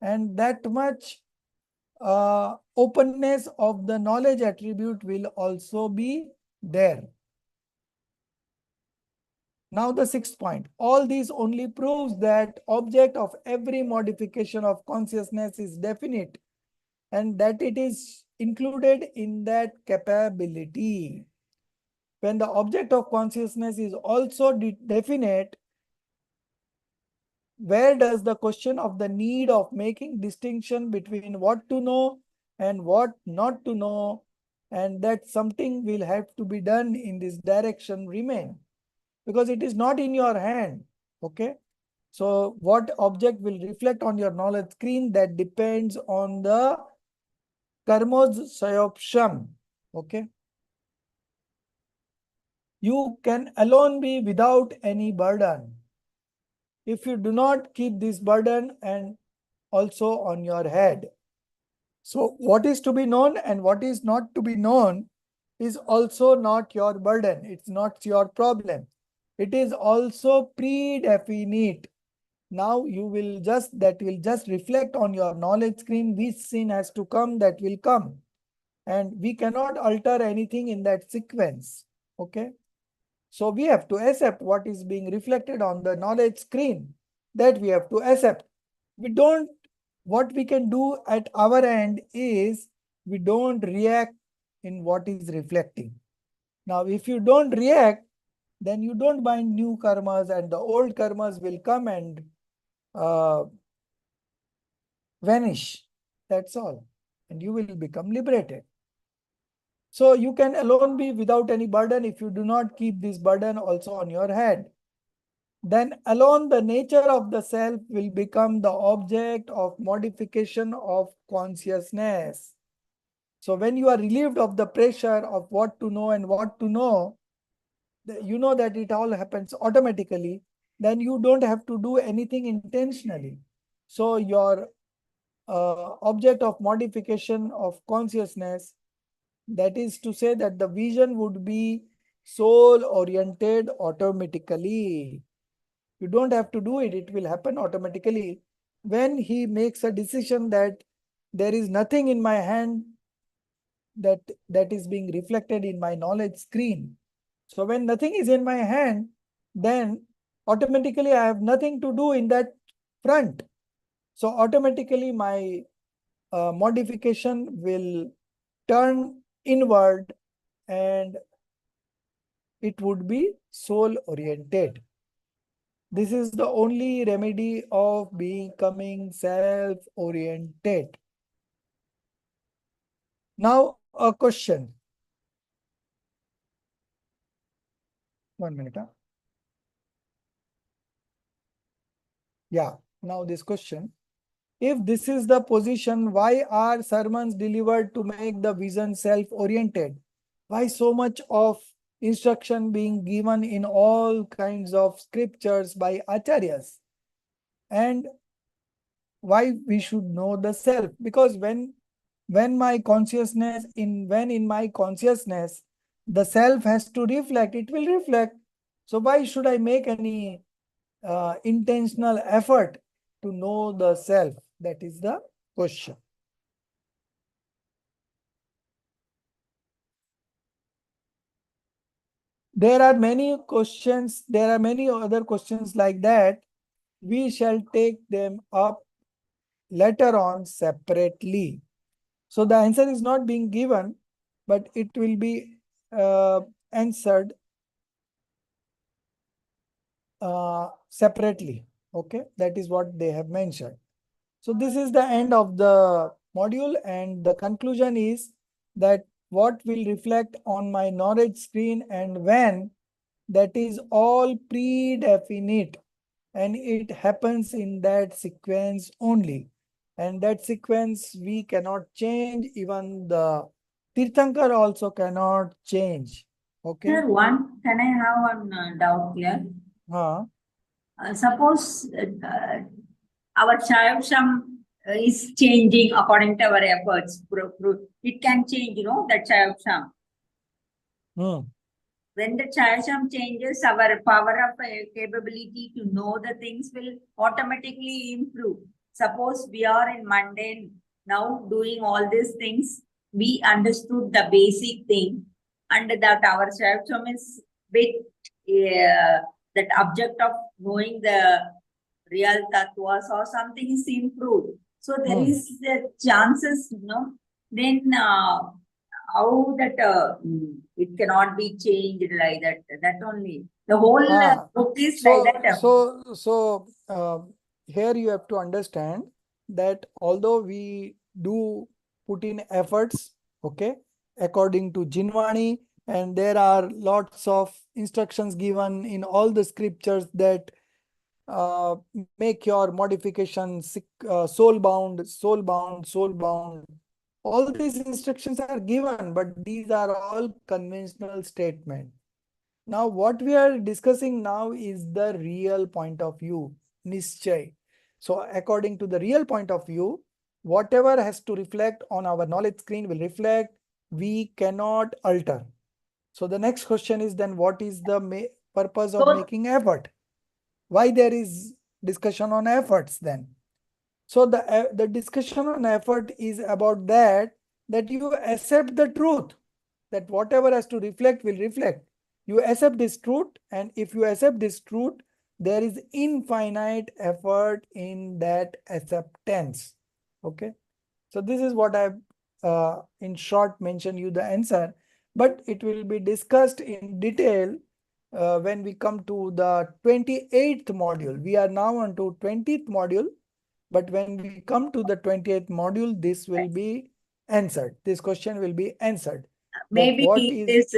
and that much openness of the knowledge attribute will also be there. Now the sixth point. All these only proves that object of every modification of consciousness is definite and that it is included in that capability. When the object of consciousness is also definite, where does the question of the need of making distinction between what to know and what not to know, and that something will have to be done in this direction remain? Because it is not in your hand. Okay. So what object will reflect on your knowledge screen, that depends on the karmos sayopsham. Okay. You can alone be without any burden if you do not keep this burden and also on your head. So what is to be known and what is not to be known is also not your burden. It's not your problem. It is also predefinite. Now that will just reflect on your knowledge screen which sin has to come, that will come. And we cannot alter anything in that sequence. Okay. So we have to accept what is being reflected on the knowledge screen, that we have to accept. What we can do at our end is we don't react in what is reflecting. Now, if you don't react, then you don't bind new karmas and the old karmas will come and vanish. That's all. And you will become liberated. So you can alone be without any burden if you do not keep this burden also on your head. Then alone the nature of the self will become the object of modification of consciousness. So when you are relieved of the pressure of what to know and what to know, you know that it all happens automatically, then you don't have to do anything intentionally. So your object of modification of consciousness, that is to say that the vision would be soul oriented automatically. You don't have to do it. It will happen automatically. When he makes a decision that there is nothing in my hand that is being reflected in my knowledge screen. So when nothing is in my hand, then automatically I have nothing to do in that front. So automatically my modification will turn inward and it would be soul oriented. This is the only remedy of becoming self-oriented. Now a question. 1 minute. Yeah, now this question. If this is the position, why are sermons delivered to make the vision self-oriented? Why so much of instruction being given in all kinds of scriptures by acharyas? And why we should know the self? Because when in my consciousness, the self has to reflect, it will reflect. So why should I make any intentional effort to know the self? That is the question. There are many questions, there are many other questions like that. We shall take them up later on separately. So the answer is not being given, but it will be answered separately. Okay, that is what they have mentioned. So this is the end of the module, and the conclusion is that what will reflect on my knowledge screen and when, that is all predefinite, and it happens in that sequence only. And that sequence we cannot change, even the Tirthankar also cannot change. Okay. Sir, can I have one doubt here? Suppose our Chayavsham is changing according to our efforts. It can change, that Chayavsham. When the Chayavsham changes, our power of capability to know the things will automatically improve. Suppose we are in mundane, now doing all these things, we understood the basic thing, and that our Chayavsham is bit that object of knowing the real tattvas or something is improved. So there is the chances, then how that it cannot be changed like that. That only. The whole book is like that. Here you have to understand that although we do put in efforts, okay, according to Jinwani, and there are lots of instructions given in all the scriptures that make your modification soul bound. All these instructions are given, but these are all conventional statements. Now, what we are discussing now is the real point of view, Nischay. So, according to the real point of view, whatever has to reflect on our knowledge screen will reflect. We cannot alter. So, the next question is then, what is the purpose of making effort? Why there is discussion on efforts then? So, the discussion on effort is about that you accept the truth, that whatever has to reflect will reflect. You accept this truth, and if you accept this truth, there is infinite effort in that acceptance. Okay. So this is what I've in short mentioned you the answer, but it will be discussed in detail when we come to the 28th module. We are now on to 20th module, but when we come to the 28th module, this will be answered. This question will be answered. Maybe it is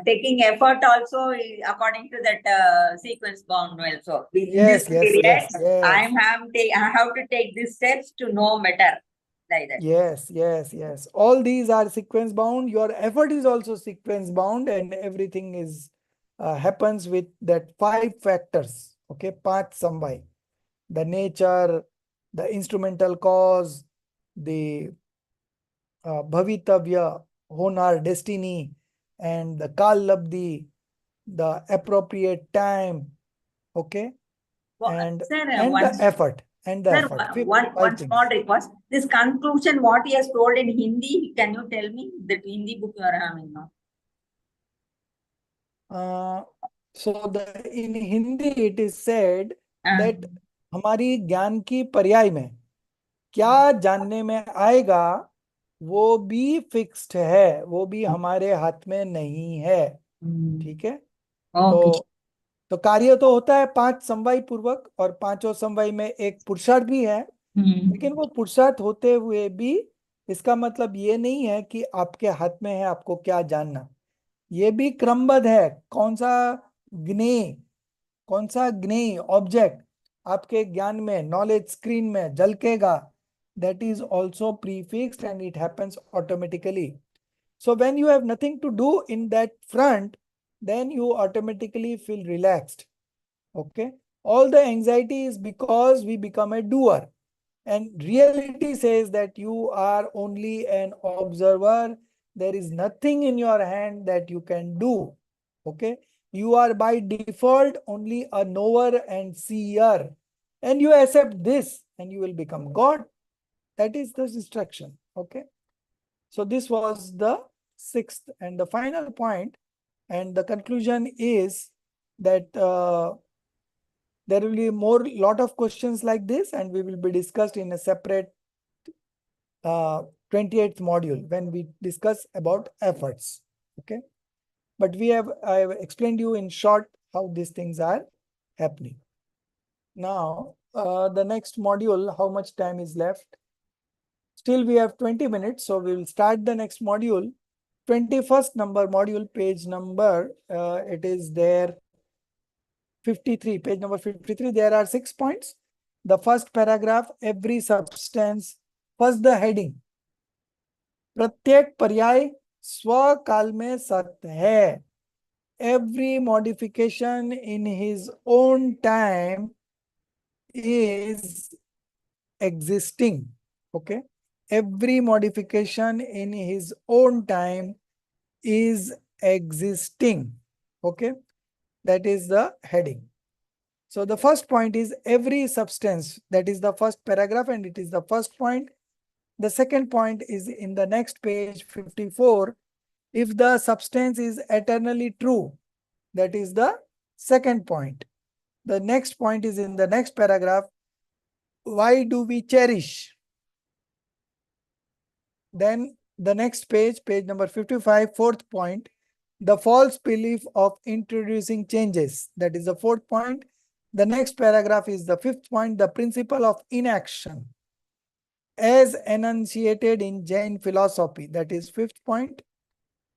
taking effort also according to that sequence bound also. Yes. I have to take these steps to know better. Like that. Yes. All these are sequence bound. Your effort is also sequence bound, and everything is happens with that 5 factors. Okay, path samvai. The nature, the instrumental cause, the bhavitavya, honar, destiny, and the kal labdhi, the appropriate time, okay, and the effort. One small request. This conclusion, what he has told in Hindi, can you tell me that Hindi book you are having now? In Hindi it is said that हमारी ज्ञान की पर्याय में क्या जानने में आएगा वो भी फिक्स्ड है, वो भी हमारे हाथ में नहीं है। ठीक है। तो कार्य तो होता है 5 समवाय पूर्वक, और 5 समवाय में एक पुरुषार्थ भी है, लेकिन वो पुरुषार्थ होते हुए भी इसका मतलब ये नहीं है कि आपके हाथ में है आपको क्या जानना। ये भी क्रमबद्ध है, कौन सा ज्ञेय, कौन सा ज्ञेय ऑब्जेक्ट आपके ज्ञान में, नॉलेज स्क्रीन में झलकेगा, that is also prefixed and it happens automatically. So when you have nothing to do in that front, then you automatically feel relaxed. Okay, all the anxiety is because we become a doer, and reality says that you are only an observer. There is nothing in your hand that you can do. Okay, you are by default only a knower and seer, and you accept this and you will become God. That is the instruction. Okay, so this was the sixth and the final point, and the conclusion is that there will be more lot of questions like this, and we will be discussed in a separate 28th module when we discuss about efforts. Okay, but I have explained you in short how these things are happening. Now the next module, how much time is left? Still we have 20 minutes, so we will start the next module. 21st number module, page number, it is there 53, page number 53. There are 6 points. The first paragraph, every substance. First the heading, प्रत्येक पर्याय स्वकाल में सत्य है. Every modification in his own time is existing. Okay, every modification in his own time is existing. Okay, that is the heading. So the first point is every substance. That is the first paragraph and it is the first point. The second point is in the next page 54. If the substance is eternally true, that is the second point. The next point is in the next paragraph. Why do we cherish? Then the next page, page number 55, fourth point, the false belief of introducing changes. That is the fourth point. The next paragraph is the fifth point, the principle of inaction as enunciated in Jain philosophy. That is fifth point.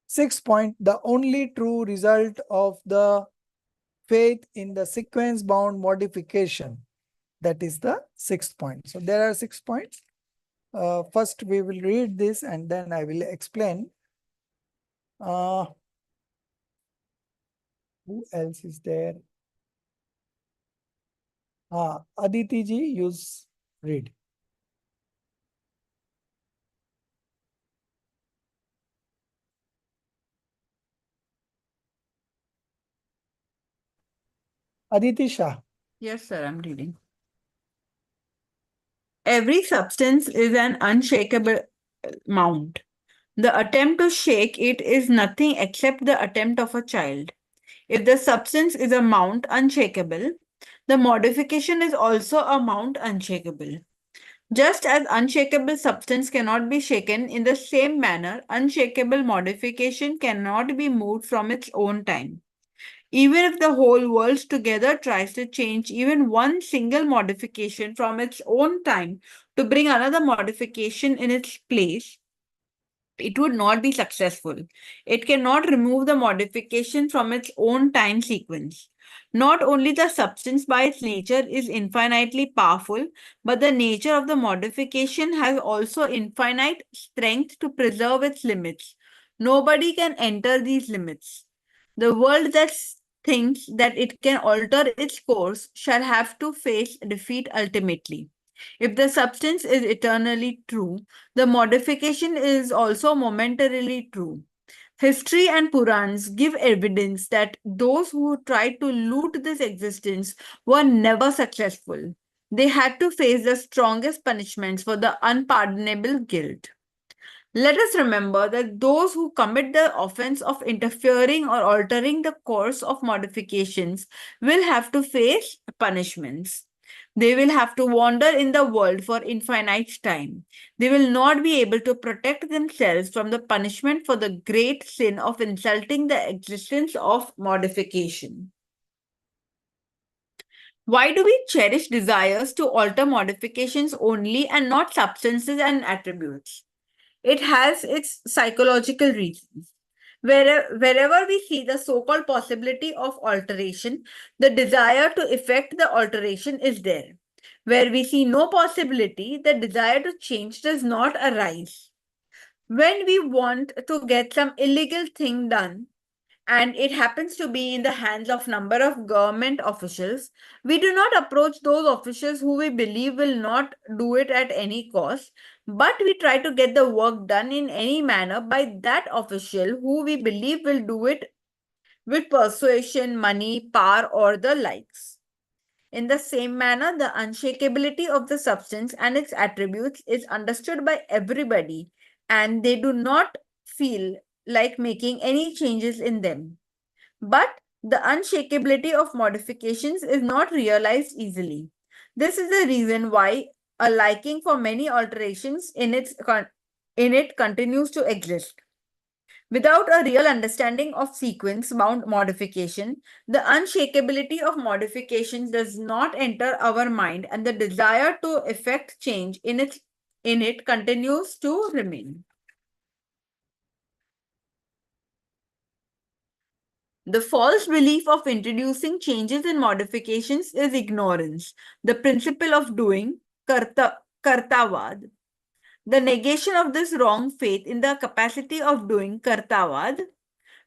Sixth point, the only true result of the faith in the sequence bound modification. That is the sixth point. So there are 6 points. First we will read this and then I will explain. Who else is there? Aditi ji, use read. Aditi Shah. Yes, sir, I'm reading. Every substance is an unshakable mount. The attempt to shake it is nothing except the attempt of a child. If the substance is a mount unshakable, the modification is also a mount unshakable. Just as unshakable substance cannot be shaken, in the same manner, unshakable modification cannot be moved from its own time. Even if the whole world together tries to change even one single modification from its own time to bring another modification in its place, it would not be successful. It cannot remove the modification from its own time sequence. Not only the substance by its nature is infinitely powerful, but the nature of the modification has also infinite strength to preserve its limits. Nobody can enter these limits. The world that thinks that it can alter its course shall have to face defeat ultimately. If the substance is eternally true, the modification is also momentarily true. History and Purans give evidence that those who tried to loot this existence were never successful. They had to face the strongest punishments for the unpardonable guilt. Let us remember that those who commit the offense of interfering or altering the course of modifications will have to face punishments. They will have to wander in the world for infinite time. They will not be able to protect themselves from the punishment for the great sin of insulting the existence of modification. Why do we cherish desires to alter modifications only and not substances and attributes? It has its psychological reasons. Wherever we see the so-called possibility of alteration, the desire to effect the alteration is there. Where we see no possibility, the desire to change does not arise. When we want to get some illegal thing done, and it happens to be in the hands of number of government officials, we do not approach those officials who we believe will not do it at any cost, but we try to get the work done in any manner by that official who we believe will do it with persuasion, money, power, or the likes. In the same manner, the unshakability of the substance and its attributes is understood by everybody, and they do not feel like making any changes in them. But the unshakability of modifications is not realized easily. This is the reason why a liking for many alterations in it continues to exist. Without a real understanding of sequence-bound modification, the unshakability of modifications does not enter our mind, and the desire to effect change in it continues to remain. The false belief of introducing changes and modifications is ignorance. The principle of doing, kartavad. The negation of this wrong faith in the capacity of doing, kartavad,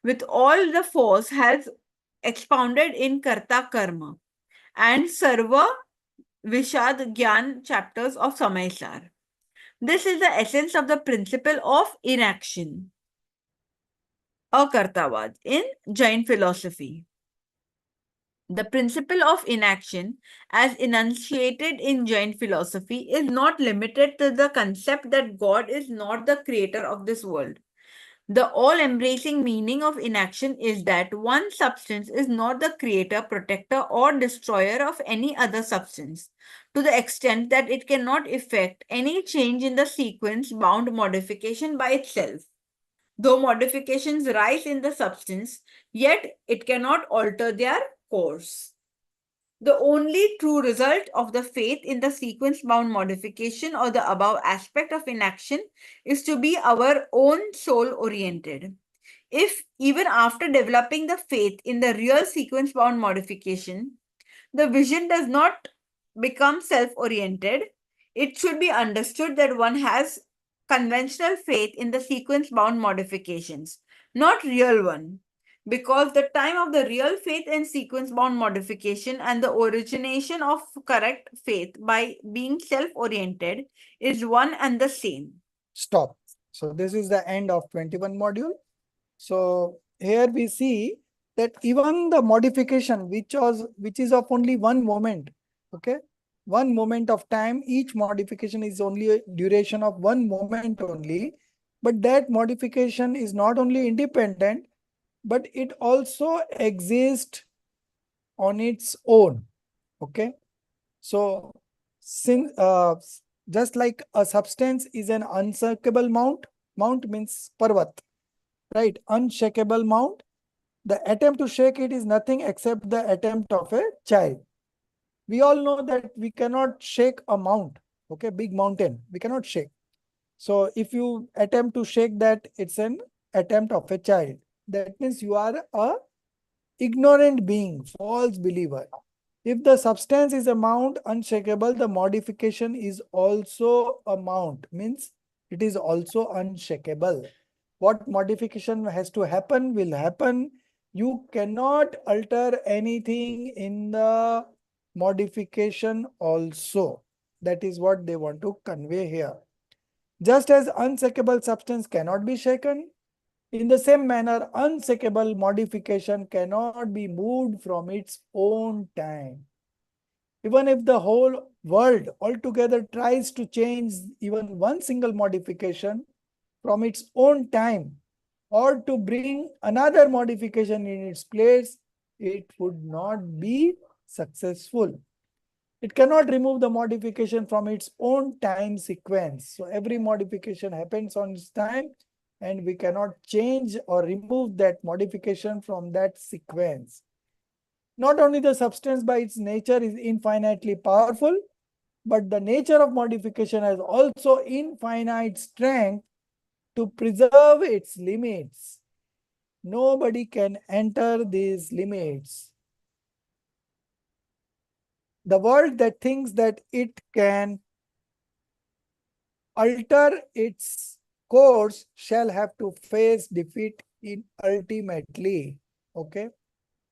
with all the force has expounded in Karta Karma and Sarva Vishad Gyan chapters of Samaysar. This is the essence of the principle of inaction, Akartavad, in Jain philosophy. The principle of inaction, as enunciated in Jain philosophy, is not limited to the concept that God is not the creator of this world. The all-embracing meaning of inaction is that one substance is not the creator, protector, or destroyer of any other substance, to the extent that it cannot effect any change in the sequence-bound modification by itself. Though modifications rise in the substance, yet it cannot alter their course. The only true result of the faith in the sequence-bound modification or the above aspect of inaction is to be our own soul-oriented. If even after developing the faith in the real sequence-bound modification, the vision does not become self-oriented, it should be understood that one has conventional faith in the sequence-bound modifications, not real one, because the time of the real faith in sequence-bound modification and the origination of correct faith by being self-oriented is one and the same. Stop. So this is the end of 21 module. So here we see that even the modification which is of only one moment, okay, one moment of time, each modification is only a duration of one moment only, but that modification is not only independent, but it also exists on its own. Okay, so since just like a substance is an unshakable mount means parvat, right? Unshakable mount. The attempt to shake it is nothing except the attempt of a child. We all know that we cannot shake a mount, okay, big mountain, we cannot shake. So if you attempt to shake that, it's an attempt of a child. That means you are a ignorant being, false believer. If the substance is a mount, unshakable, the modification is also a mount, means it is also unshakable. What modification has to happen will happen. You cannot alter anything in the modification also. That is what they want to convey here. Just as unshakable substance cannot be shaken, in the same manner, unshakable modification cannot be moved from its own time. Even if the whole world altogether tries to change even one single modification from its own time, or to bring another modification in its place, it would not be successful. It cannot remove the modification from its own time sequence. So every modification happens on its time, and we cannot change or remove that modification from that sequence. Not only the substance by its nature is infinitely powerful, but the nature of modification has also infinite strength to preserve its limits. Nobody can enter these limits. The world that thinks that it can alter its course shall have to face defeat in ultimately. Okay.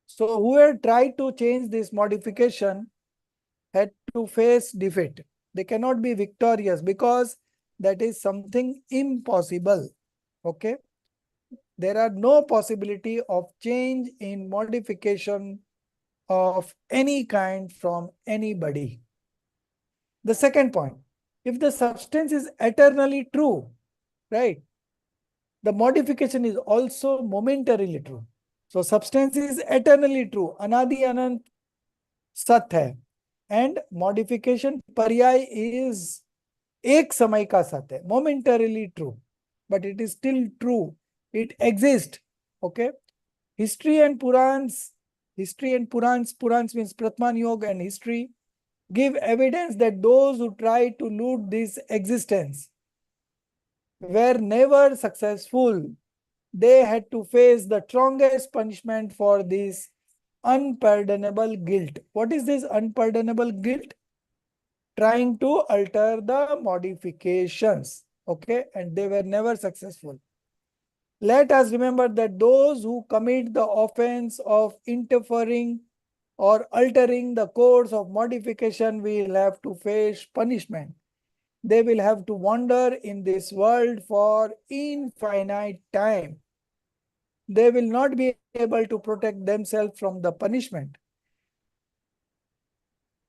So whoever tried to change this modification had to face defeat. They cannot be victorious because that is something impossible. Okay. There are no possibility of change in modification of any kind from anybody. The second point, if the substance is eternally true, right, the modification is also momentarily true. So substance is eternally true, anadi anant सत है, and modification पर्याय is एक समय का सत है, momentarily true, but it is still true, it exists. Okay. History and Purans, Purans means Pratman Yoga and history, give evidence that those who try to loot this existence were never successful. They had to face the strongest punishment for this unpardonable guilt. What is this unpardonable guilt? Trying to alter the modifications. Okay, and they were never successful. Let us remember that those who commit the offense of interfering or altering the course of modification will have to face punishment. They will have to wander in this world for infinite time. They will not be able to protect themselves from the punishment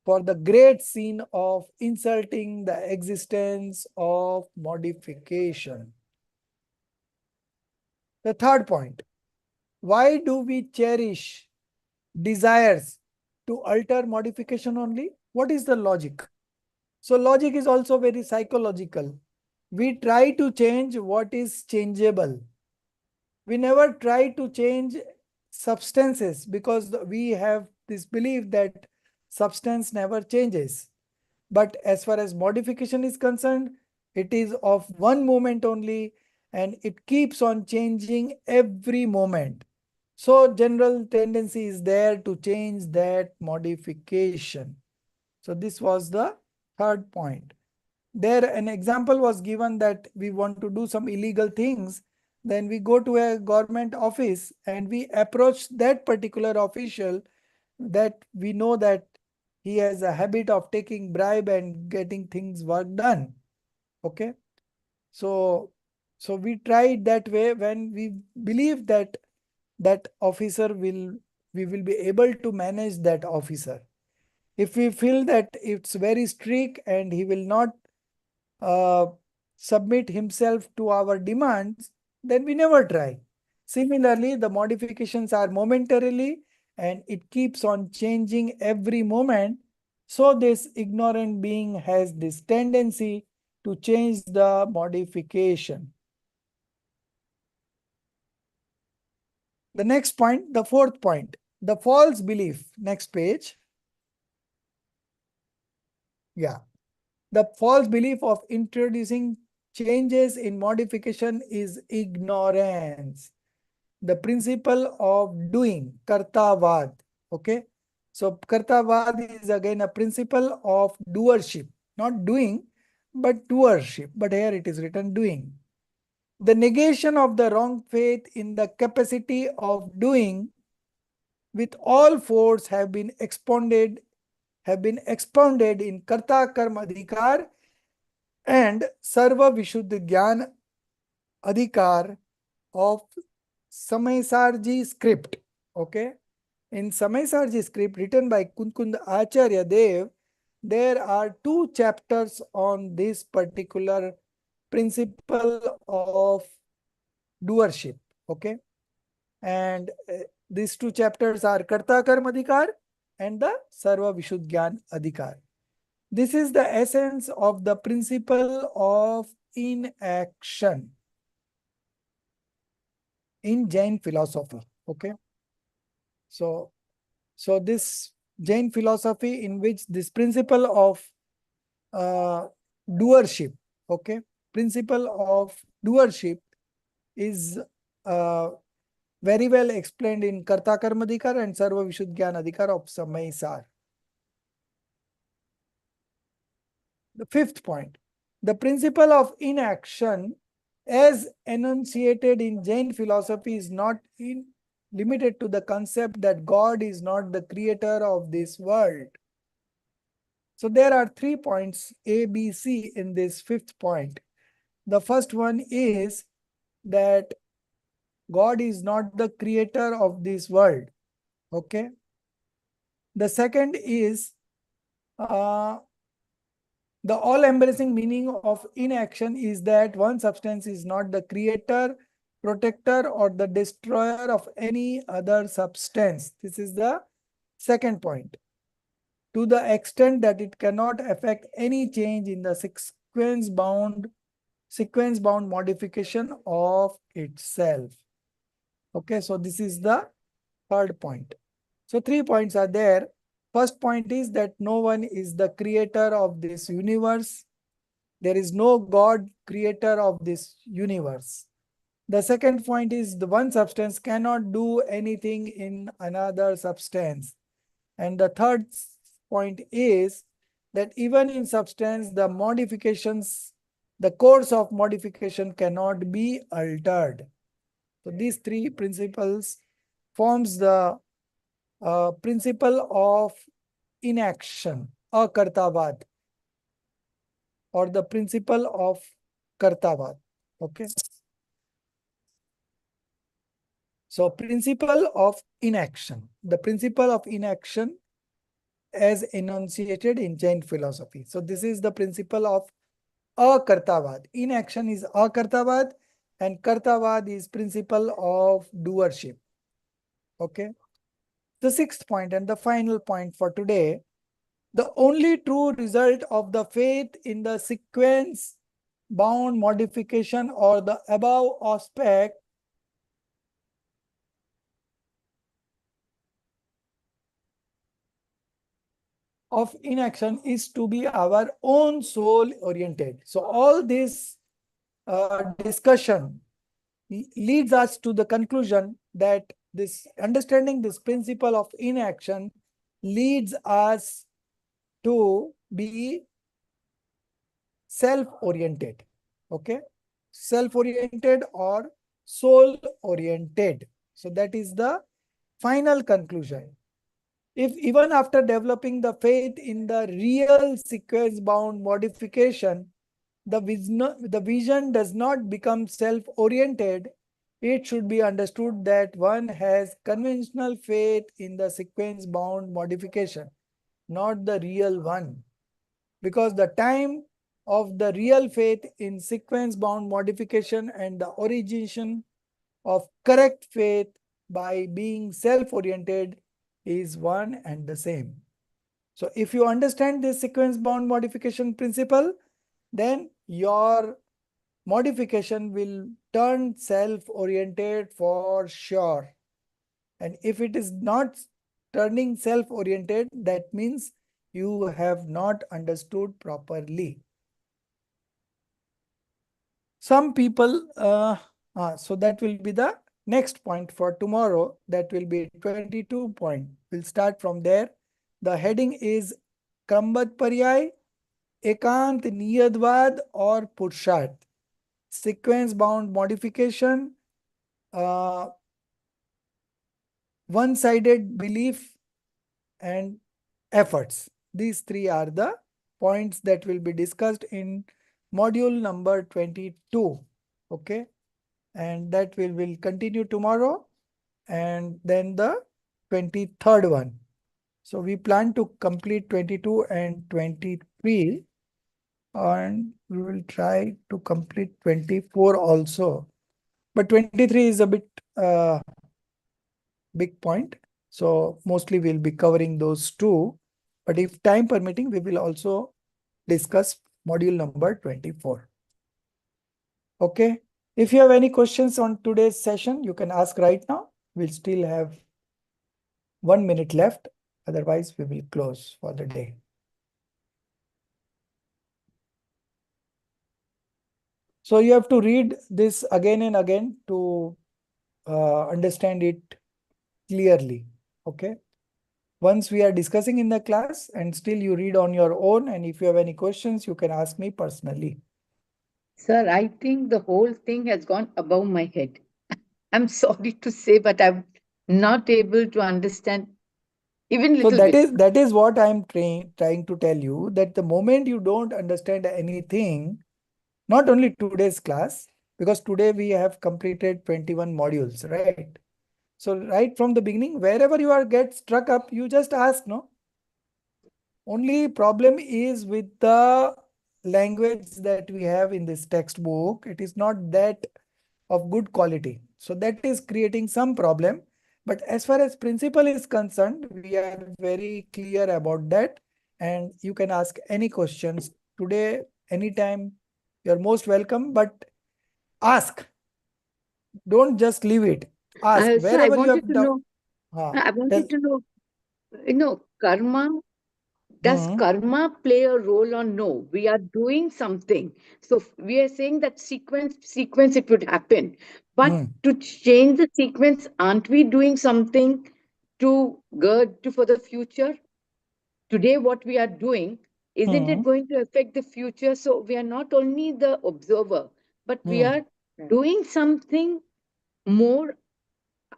for the great sin of insulting the existence of modification. The third point, why do we cherish desires to alter modification only? What is the logic? So logic is also very psychological. We try to change what is changeable. We never try to change substances because we have this belief that substance never changes. But as far as modification is concerned, it is of one moment only and it keeps on changing every moment. So general tendency is there to change that modification. So this was the third point. There an example was given that we want to do some illegal things. Then we go to a government office and we approach that particular official that we know that he has a habit of taking bribe and getting things work done. Okay. So we try it that way when we believe that that officer we will be able to manage that officer. If we feel that it's very strict and he will not uh, submit himself to our demands, then we never try. Similarly, the modifications are momentarily and it keeps on changing every moment. So this ignorant being has this tendency to change the modification. The next point, the fourth point, the false belief. Next page. Yeah. The false belief of introducing changes in modification is ignorance. The principle of doing, kartavad. Okay. So kartavad is again a principle of doership, not doing, but doership. But here it is written doing. The negation of the wrong faith in the capacity of doing with all force have been expounded in Karta Karma Adhikar and Sarva Vishuddha Gyan Adhikar of Samaysarji script. Okay. In Samaysarji script written by Kunkund Acharya Dev, there are 2 chapters on this particular principle of doership. Okay. And these 2 chapters are Karta Karma Adhikar and the Sarva Vishuddhyan Adhikar. This is the essence of the principle of inaction in Jain philosophy. Okay. So this Jain philosophy in which this principle of doership, okay, principle of doership is very well explained in Karta Karmadhikar and Sarva Vishuddhyan Adhikar of Samay Sar. The fifth point, the principle of inaction as enunciated in Jain philosophy is not limited to the concept that God is not the creator of this world. So there are 3 points A, B, C in this fifth point. The first one is that God is not the creator of this world. Okay. The second is the all-embracing meaning of inaction is that one substance is not the creator, protector, or the destroyer of any other substance. This is the second point. To the extent that it cannot affect any change in the sequence-bound modification of itself. Okay, so this is the third point. So 3 points are there. First point is that no one is the creator of this universe. There is no God creator of this universe. The second point is the one substance cannot do anything in another substance. And the third point is that even in substance, the modifications, the course of modification cannot be altered. So these 3 principles forms the principle of inaction, akartavad, or the principle of kartavad. Okay. So principle of inaction. The principle of inaction as enunciated in Jain philosophy. So this is the principle of akartavad. Inaction is akartavad and kartavad is principle of doership. Okay. The sixth point and the final point for today, the only true result of the faith in the sequence bound modification or the above aspect of inaction is to be our own soul oriented. So all this discussion leads us to the conclusion that this understanding this principle of inaction leads us to be self-oriented. Okay, self-oriented or soul-oriented. So that is the final conclusion. If even after developing the faith in the real sequence-bound modification, the vision does not become self-oriented, it should be understood that one has conventional faith in the sequence-bound modification, not the real one. Because the time of the real faith in sequence-bound modification and the origination of correct faith by being self-oriented is one and the same. So if you understand this sequence-bound modification principle, then your modification will turn self-oriented for sure. And if it is not turning self-oriented, that means you have not understood properly. Some people, so that will be the next point for tomorrow. That will be 22 point. We'll start from there. The heading is Krambad Paryay, Ekant Niyadvad or Pursharth. Sequence bound modification, one-sided belief and efforts. These 3 are the points that will be discussed in module number 22. Okay. And that will continue tomorrow and then the 23rd one. So we plan to complete 22 and 23 and we will try to complete 24 also. But 23 is a bit big point. So mostly we'll be covering those 2. But if time permitting, we will also discuss module number 24. Okay. If you have any questions on today's session, you can ask right now. We'll still have 1 minute left. Otherwise, we will close for the day. So you have to read this again and again to understand it clearly. Okay. Once we are discussing in the class and still you read on your own, and if you have any questions, you can ask me personally. Sir, I think the whole thing has gone above my head. I'm sorry to say, but I'm not able to understand even So little bit. that is what I'm trying to tell you, that the moment you don't understand anything, not only today's class, because today we have completed 21 modules, right? So right from the beginning, wherever you are get struck up, you just ask, no? Only problem is with the language that we have in this textbook. It is not that of good quality. So that is creating some problem. But as far as principle is concerned, we are very clear about that. And you can ask any questions today, anytime. You're most welcome, but ask. Don't just leave it. Ask Sir, I wherever you wanted have to done. know, I Tell. wanted to know, karma, does Hmm. karma play a role or no? We are doing something. So we are saying that sequence, it would happen. But Hmm. to change the sequence, aren't we doing something to gird to for the future? Today, what we are doing, isn't it Hmm. going to affect the future? So we are not only the observer, but we Hmm. are doing something more.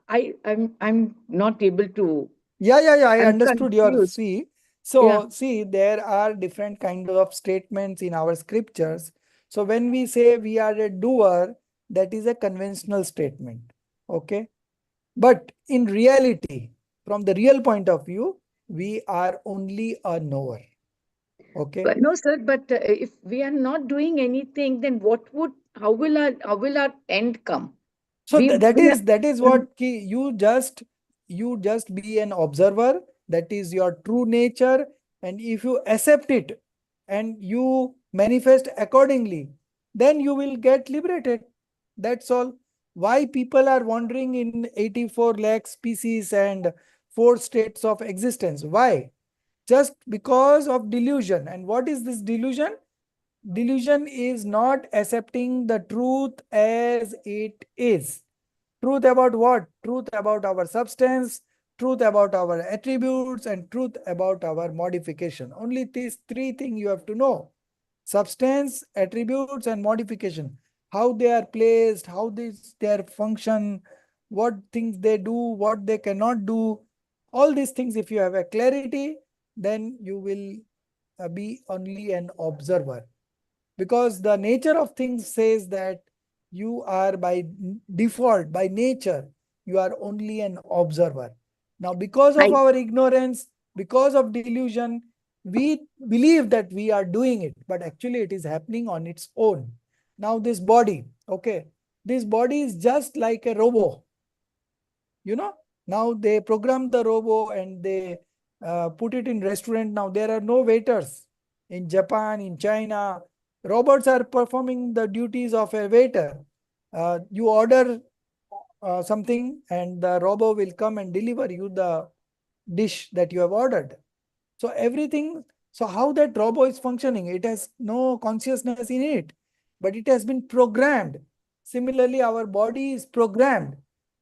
I'm not able to. Yeah, I I'm understood your confused. see. Yeah. So, see, there are different kind of statements in our scriptures. So, when we say we are a doer, that is a conventional statement. Okay. But in reality, from the real point of view, we are only a knower. Okay. But no, sir. But if we are not doing anything, then what would? How will our end come? So We are. that is what you just be an observer. That is your true nature, and if you accept it and you manifest accordingly, then you will get liberated. That's all. Why people are wandering in 84 lakh species and four states of existence? Why? Just because of delusion. And what is this delusion? Delusion is not accepting the truth as it is. Truth about what? Truth about our substance, truth about our attributes, and truth about our modification. Only these three things you have to know. Substance, attributes, and modification. How they are placed, how their function, what things they do, what they cannot do. All these things, if you have a clarity, then you will be only an observer, because the nature of things says that you are by default, by nature, you are only an observer. Now, because of I our ignorance, because of delusion, we believe that we are doing it, but actually it is happening on its own. Now, this body, okay, this body is just like a robot. you know Now they program the robo and they put it in restaurant. Now there are no waiters in Japan, in China. Robots are performing the duties of a waiter. You order something and the robo will come and deliver you the dish that you have ordered. So everything, so how that robot is functioning, it has no consciousness in it, but it has been programmed. Similarly, our body is programmed,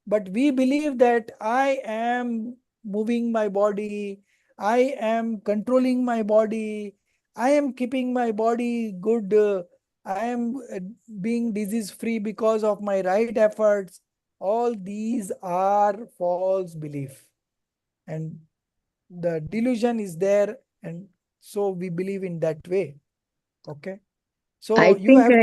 but we believe that I am moving my body, I am controlling my body, I am keeping my body good, I am being disease free because of my right efforts. All these are false belief. And the delusion is there, and so we believe in that way. Okay, so I think I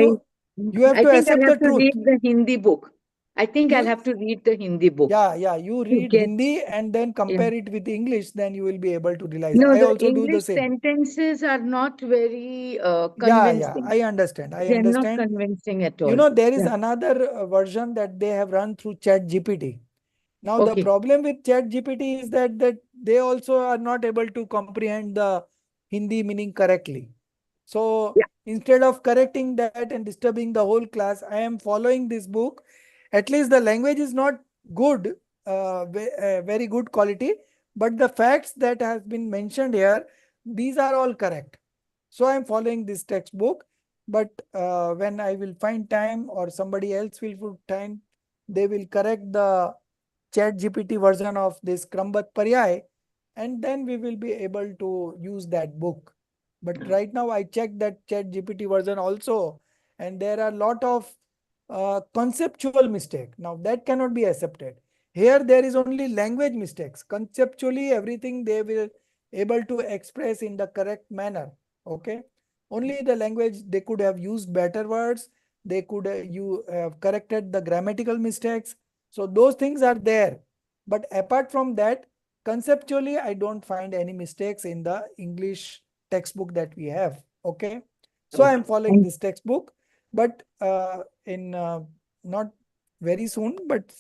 you have I to think accept I'll the have to truth. read the Hindi book. I think I'll You have to read the Hindi book Yeah, you to read get. Hindi and then Yeah. compare it with English, then you will be able to realize. No, I the also do the English same. sentences are not very Yeah, convincing. I understand, They're not convincing at all. there is Yeah. another version that they have run through Chat GPT. Now, the Okay. problem with Chat GPT is that they also are not able to comprehend the Hindi meaning correctly. So Yeah. instead of correcting that and disturbing the whole class, I am following this book. At least the language is not good, very good quality, but the facts that has been mentioned here, these are all correct. So I am following this textbook, but when I will find time or somebody else will find time, they will correct the chat GPT version of this Krambat Paryay, and then we will be able to use that book. But right now I checked that chat GPT version also, and there are a lot of conceptual mistake. Now that cannot be accepted. Here there is only language mistakes. Conceptually everything they will able to express in the correct manner. Okay. Only the language they could have used better words. They could you have corrected the grammatical mistakes. So those things are there. But apart from that, conceptually, I don't find any mistakes in the English textbook that we have. Okay. So I am following this textbook, but in not very soon, but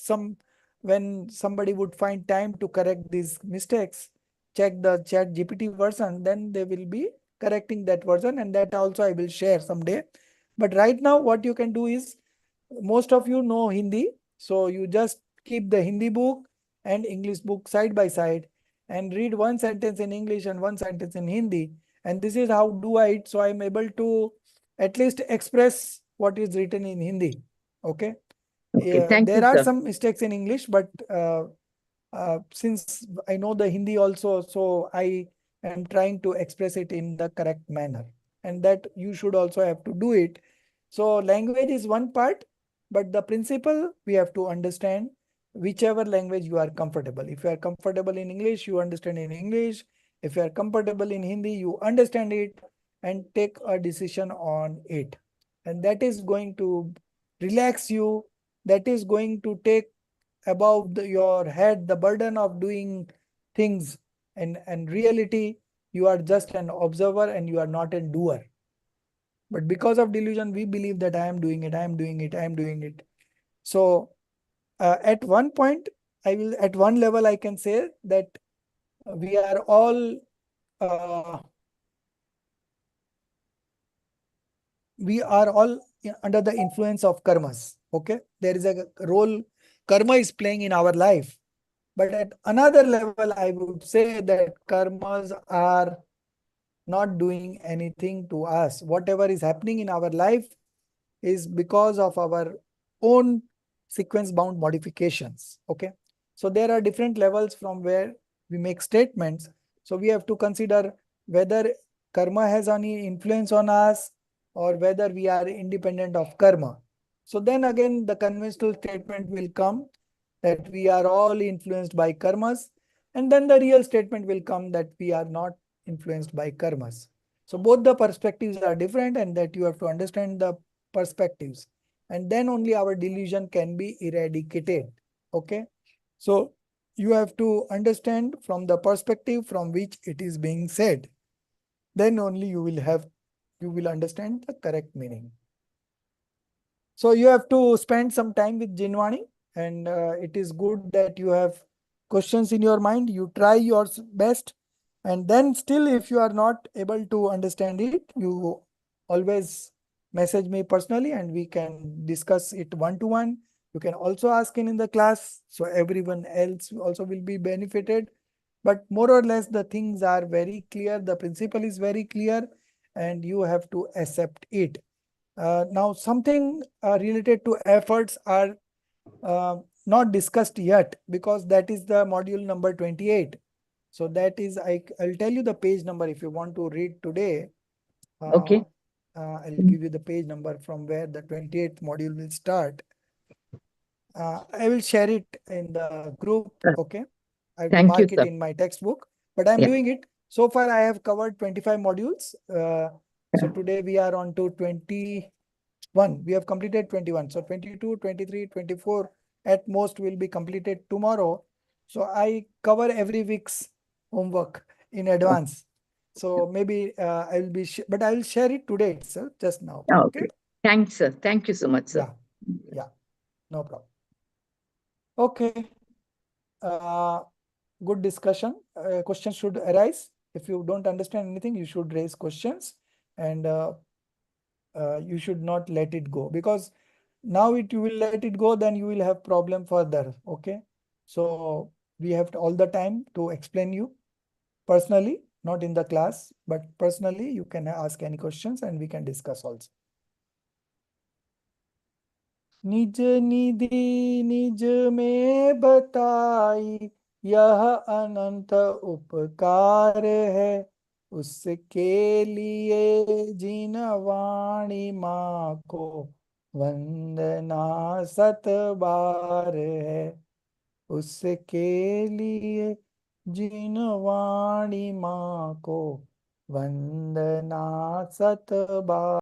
when somebody would find time to correct these mistakes, check the chat GPT version, then they will be correcting that version, and that also I will share someday. But right now, what you can do is, most of you know Hindi, so you just keep the Hindi book and English book side by side and read one sentence in English and one sentence in Hindi. And this is how do I it. So I'm able to at least express what is written in Hindi. Okay. Okay, thank you, There are sir. some mistakes in English, but since I know the Hindi also, so I am trying to express it in the correct manner. And that you should also have to do it. So language is one part, but the principle we have to understand whichever language you are comfortable. If you are comfortable in English, you understand in English. If you are comfortable in Hindi, you understand it and take a decision on it. And that is going to relax you. That is going to take above your head the burden of doing things. And reality, you are just an observer and you are not a doer. But because of delusion, we believe that I am doing it, I am doing it, I am doing it. So at one point, at one level, I can say that we are all uh, under the influence of karmas. Okay, there is a role karma is playing in our life. But at another level, I would say that karmas are not doing anything to us. Whatever is happening in our life is because of our own sequence bound modifications. Okay. So there are different levels from where we make statements. So we have to consider whether karma has any influence on us or whether we are independent of karma. So then again, the conventional statement will come that we are all influenced by karmas. And then the real statement will come that we are not influenced by karmas. So both the perspectives are different, and that you have to understand the perspectives. And then only our delusion can be eradicated. Okay. So you have to understand from the perspective from which it is being said. Then only you will understand the correct meaning. So you have to spend some time with Jinwani, and it is good that you have questions in your mind. You try your best, and then still if you are not able to understand it, you always message me personally and we can discuss it one-to-one. You can also ask in the class, so everyone else also will be benefited. But more or less the things are very clear. The principle is very clear and you have to accept it. Now, something related to efforts are not discussed yet because that is the module number 28. So that is, I'll tell you the page number if you want to read today. Okay. I'll give you the page number from where the 28th module will start. I will share it in the group. Okay. I have to Thank you, mark it sir. in my textbook, but I'm Yeah. doing it. So far, I have covered 25 modules. So today we are on to 21. We have completed 21. So 22, 23, 24 at most will be completed tomorrow. So I cover every week's homework in advance. So maybe I will be, but I will share it today itself, just now. Okay. Okay. Thanks, sir. Thank you so much, sir. Yeah. No problem. Okay. Uh, good discussion. Questions should arise. If you don't understand anything, you should raise questions, and you should not let it go, because now you will let it go, then you will have problem further. Okay. So we have all the time to explain you personally, not in the class, but personally you can ask any questions and we can discuss also. निज निधि निज में बताई, यह अनंत उपकार है। उसके लिए जिन वाणी माँ को वंदना सत बार है। उसके लिए जिन वाणी माँ को वंदना सत बार।